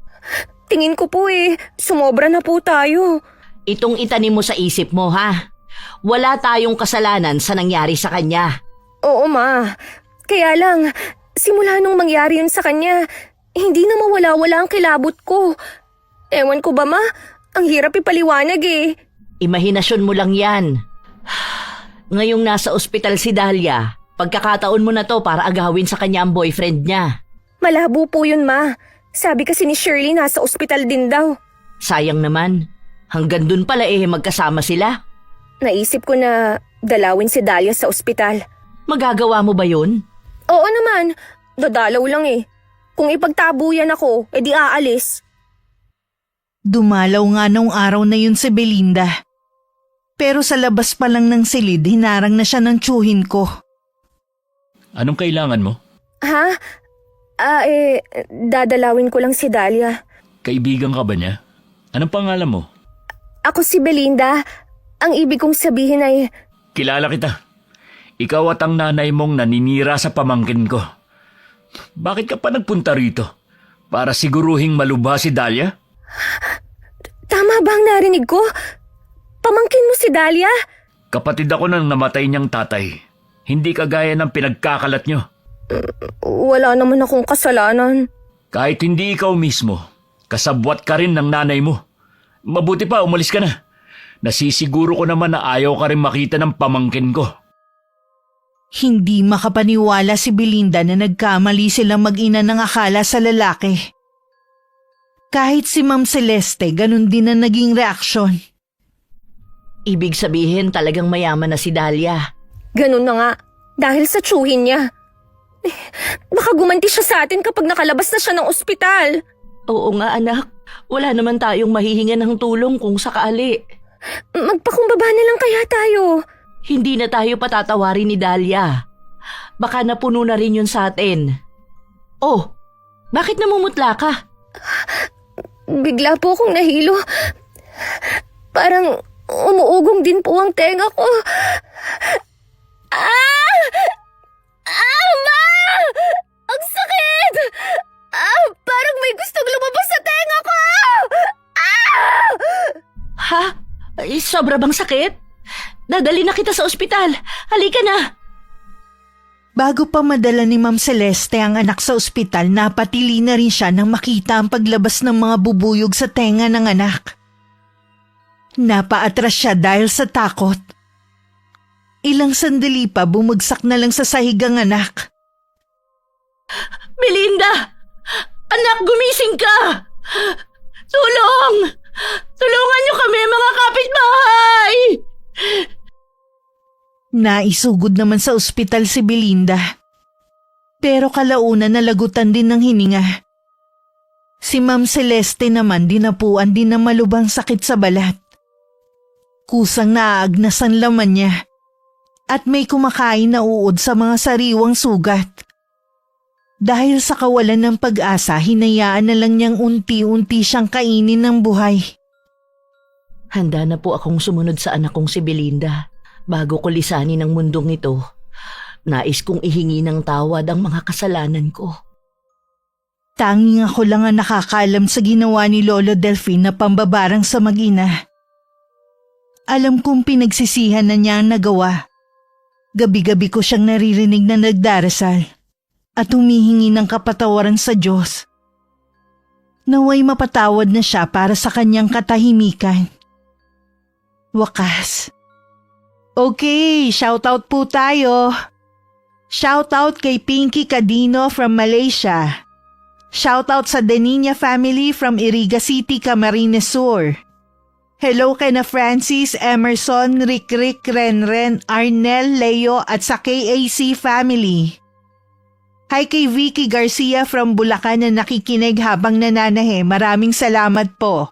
Tingin ko po sumobra na po tayo. Itong itanim mo sa isip mo ha. Wala tayong kasalanan sa nangyari sa kanya. Oo ma, kaya lang, simula nung mangyari yun sa kanya, hindi na mawala-wala ang kilabot ko. Ewan ko ba ma, ang hirap ipaliwanag Imahinasyon mo lang yan. Ngayong nasa ospital si Dahlia, pagkakataon mo na to para agawin sa kanya ang boyfriend niya. Malabo po yun ma, sabi kasi ni Shirley nasa ospital din daw. Sayang naman, hanggang dun pala magkasama sila. Naisip ko na dalawin si Dahlia sa ospital. Magagawa mo ba yun? Oo naman, dadalaw lang Kung ipagtabuyan ako, edi aalis. Dumalaw nga nung araw na yun si Belinda. Pero sa labas pa lang ng silid, hinarang na siya ng tiyuhin ko. Anong kailangan mo? Ha? Dadalawin ko lang si Dahlia. Kaibigan ka ba niya? Anong pangalan mo? Ako si Belinda. Ang ibig kong sabihin ay... Kilala kita. Ikaw at ang nanay mong naninira sa pamangkin ko. Bakit ka pa nagpunta rito? Para siguruhing malubha si Dahlia? Tama ba ang narinig ko? Pamangkin mo si Dahlia? Kapatid ako ng namatay niyang tatay. Hindi kagaya ng pinagkakalat niyo. Wala naman akong kasalanan. Kahit hindi ikaw mismo, kasabwat ka rin ng nanay mo. Mabuti pa, umalis ka na. Nasisiguro ko naman na ayaw ka rin makita ng pamangkin ko. Hindi makapaniwala si Belinda na nagkamali silang mag-ina ng akala sa lalaki. Kahit si Ma'am Celeste, ganun din ang naging reaksyon. Ibig sabihin talagang mayaman na si Dahlia. Ganun na nga, dahil sa tsuhin niya. Baka gumanti siya sa atin kapag nakalabas na siya ng ospital. Oo nga anak, wala naman tayong mahihinga ng tulong kung sakali. Magpakumbaba na lang kaya tayo. Hindi na tayo patatawarin ni Dahlia. Baka napuno na rin yun sa atin. Oh, bakit namumutla ka? Bigla po akong nahilo. Parang umuugong din po ang tenga ko. Ma! Ang sakit! Parang may gustong lumabas sa tenga ko! Ha? Sobra bang sakit? Dadali na kita sa ospital. Halika na. Bago pa madala ni Ma'am Celeste ang anak sa ospital, napatili na rin siya nang makita ang paglabas ng mga bubuyog sa tenga ng anak. Napaatras siya dahil sa takot. Ilang sandali pa bumagsak na lang sa sahig ang anak. Belinda! Anak, gumising ka! Tulong! Tulungan niyo kami, mga kapitbahay! Naisugod naman sa ospital si Belinda. Pero kalaunan nalagutan din ng hininga. Si Ma'am Celeste naman dinapuan din ng malubhang sakit sa balat. Kusang naaagnas ang laman niya at may kumakain na uod sa mga sariwang sugat. Dahil sa kawalan ng pag-asa, hinayaan na lang niyang unti-unti siyang kainin ng buhay. Handa na po akong sumunod sa anak kong si Belinda. Bago ko lisanin ang mundong ito, nais kong ihingi ng tawad ang mga kasalanan ko. Tanging ako lang ang nakakaalam sa ginawa ni Lolo Delphine na pambabarang sa mag-ina. Alam kong pinagsisihan na niya ang nagawa. Gabi-gabi ko siyang naririnig na nagdarasal at humihingi ng kapatawaran sa Diyos. Naway mapatawad na siya para sa kanyang katahimikan. Wakas. Okay, shoutout po tayo. Shoutout kay Pinky Cadino from Malaysia. Shoutout sa Deninia family from Iriga City, Camarines Sur. Hello kay na Francis, Emerson, Rick, Renren, Arnel, Leo at sa KAC family. Hi kay Vicky Garcia from Bulacan na nakikinig habang nananahe. Maraming salamat po.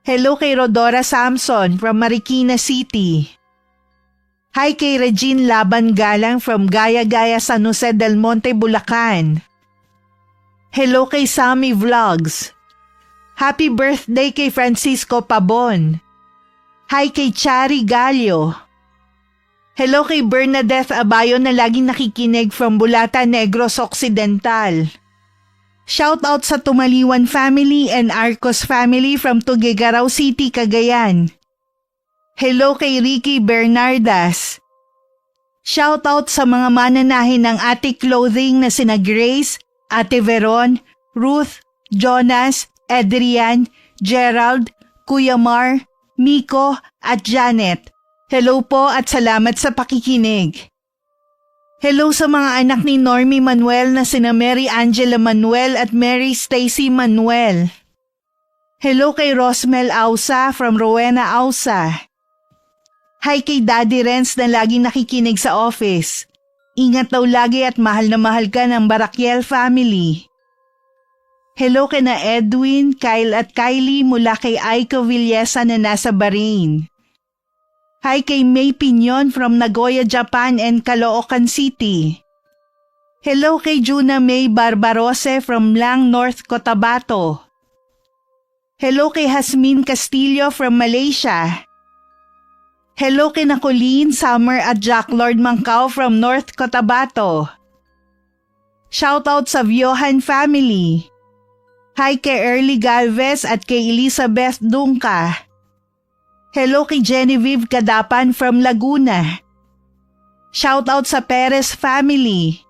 Hello kay Rodora Samson from Marikina City. Hi kay Regine Laban Galang from Gaya-Gaya, San Jose del Monte, Bulacan. Hello kay Sammy Vlogs. Happy birthday kay Francisco Pabon. Hi kay Chari Gallo. Hello kay Bernadette Abayo na laging nakikinig from Bulata Negros Occidental. Shout out sa Tumaliwan family and Arcos family from Tuguegarao City, Cagayan. Hello kay Ricky Bernardas. Shout out sa mga mananahin ng Ate Clothing na sina Grace, Ate Veron, Ruth, Jonas, Adrian, Gerald, Kuya Mar, Miko at Janet. Hello po at salamat sa pakikinig. Hello sa mga anak ni Normie Manuel na sina Mary Angela Manuel at Mary Stacy Manuel. Hello kay Rosmel Ausa from Rowena Ausa. Hi kay Daddy Renz na laging nakikinig sa office. Ingat daw lagi at mahal na mahal ka ng Barakiel family. Hello kay na Edwin, Kyle at Kylie mula kay Aiko Villesa na nasa Bahrain. Hi kay May Pinyon from Nagoya, Japan and Caloocan City. Hello kay Juna May Barbarose from Lang, North Cotabato. Hello kay Hasmin Castillo from Malaysia. Hello kay na Colleen, Summer at Jack Lord Mangkao from North Cotabato. Shoutout sa Viohan family. Hi kay Early Galvez at kay Elizabeth Dungka. Hello kay Genevieve Kadapan from Laguna. Shoutout sa Perez family.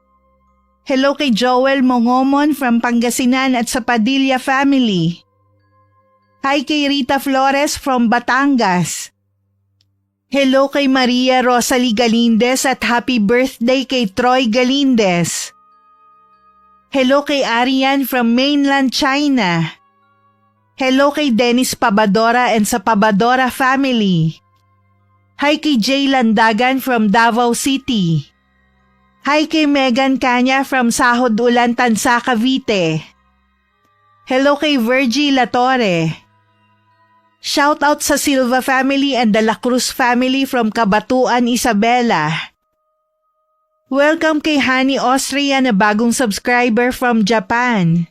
Hello kay Joel Mongomon from Pangasinan at sa Padilla family. Hi kay Rita Flores from Batangas. Hello kay Maria Rosalie Galindez at happy birthday kay Troy Galindez. Hello kay Arian from mainland China. Hello kay Dennis Pabadora and sa Pabadora family. Hi kay Jay Landagan from Davao City. Hi kay Megan Kanya from Sahod Ulan, Tansa, Cavite. Hello kay Virgie Latore. Shoutout sa Silva family and the La Cruz family from Cabatuan, Isabela. Welcome kay Hani Austria na bagong subscriber from Japan.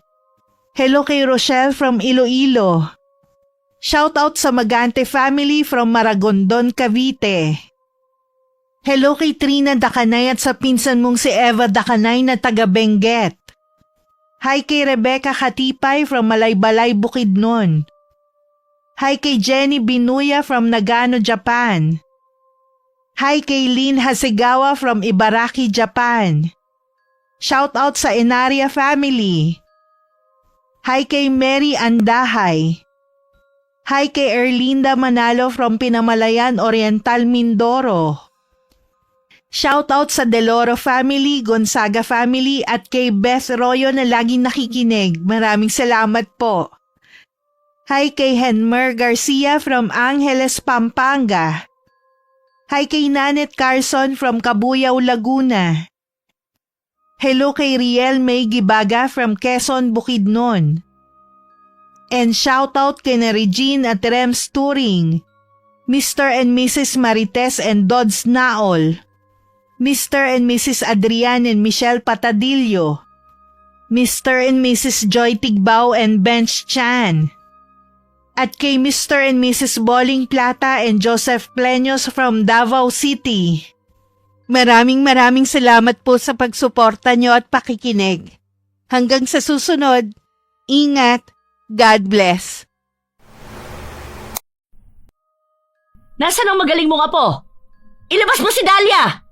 Hello kay Rochelle from Iloilo. Shoutout sa Magante family from Maragondon, Cavite. Hello kay Trina Dakanay at sa pinsan mong si Eva Dakanay na taga Benguet. Hi kay Rebecca Katipay from Malaybalay, Bukidnon. Hi kay Jenny Binuya from Nagano, Japan. Hi kay Lynn Hasegawa from Ibaraki, Japan. Shoutout sa Enaria family. Hi kay Mary Andahay. Hi kay Erlinda Manalo from Pinamalayan, Oriental, Mindoro. Shoutout sa Deloro family, Gonzaga family at kay Beth Royo na laging nakikinig. Maraming salamat po. Hi kay Henmer Garcia from Angeles, Pampanga. Hi kay Nanet Carson from Cabuyao, Laguna. Hello kay Riel May Gibaga from Quezon, Bukidnon. And shoutout kina Regine at Rems Turing, Mr. and Mrs. Marites and Dodds Naol, Mr. and Mrs. Adrian and Michelle Patadillo, Mr. and Mrs. Joy Tigbao and Bench Chan, at kay Mr. and Mrs. Boling Plata and Joseph Pleños from Davao City. Maraming salamat po sa pagsuporta nyo at pakikinig. Hanggang sa susunod, ingat, God bless. Nasaan ang magaling mong apo? Ilabas mo si Dahlia!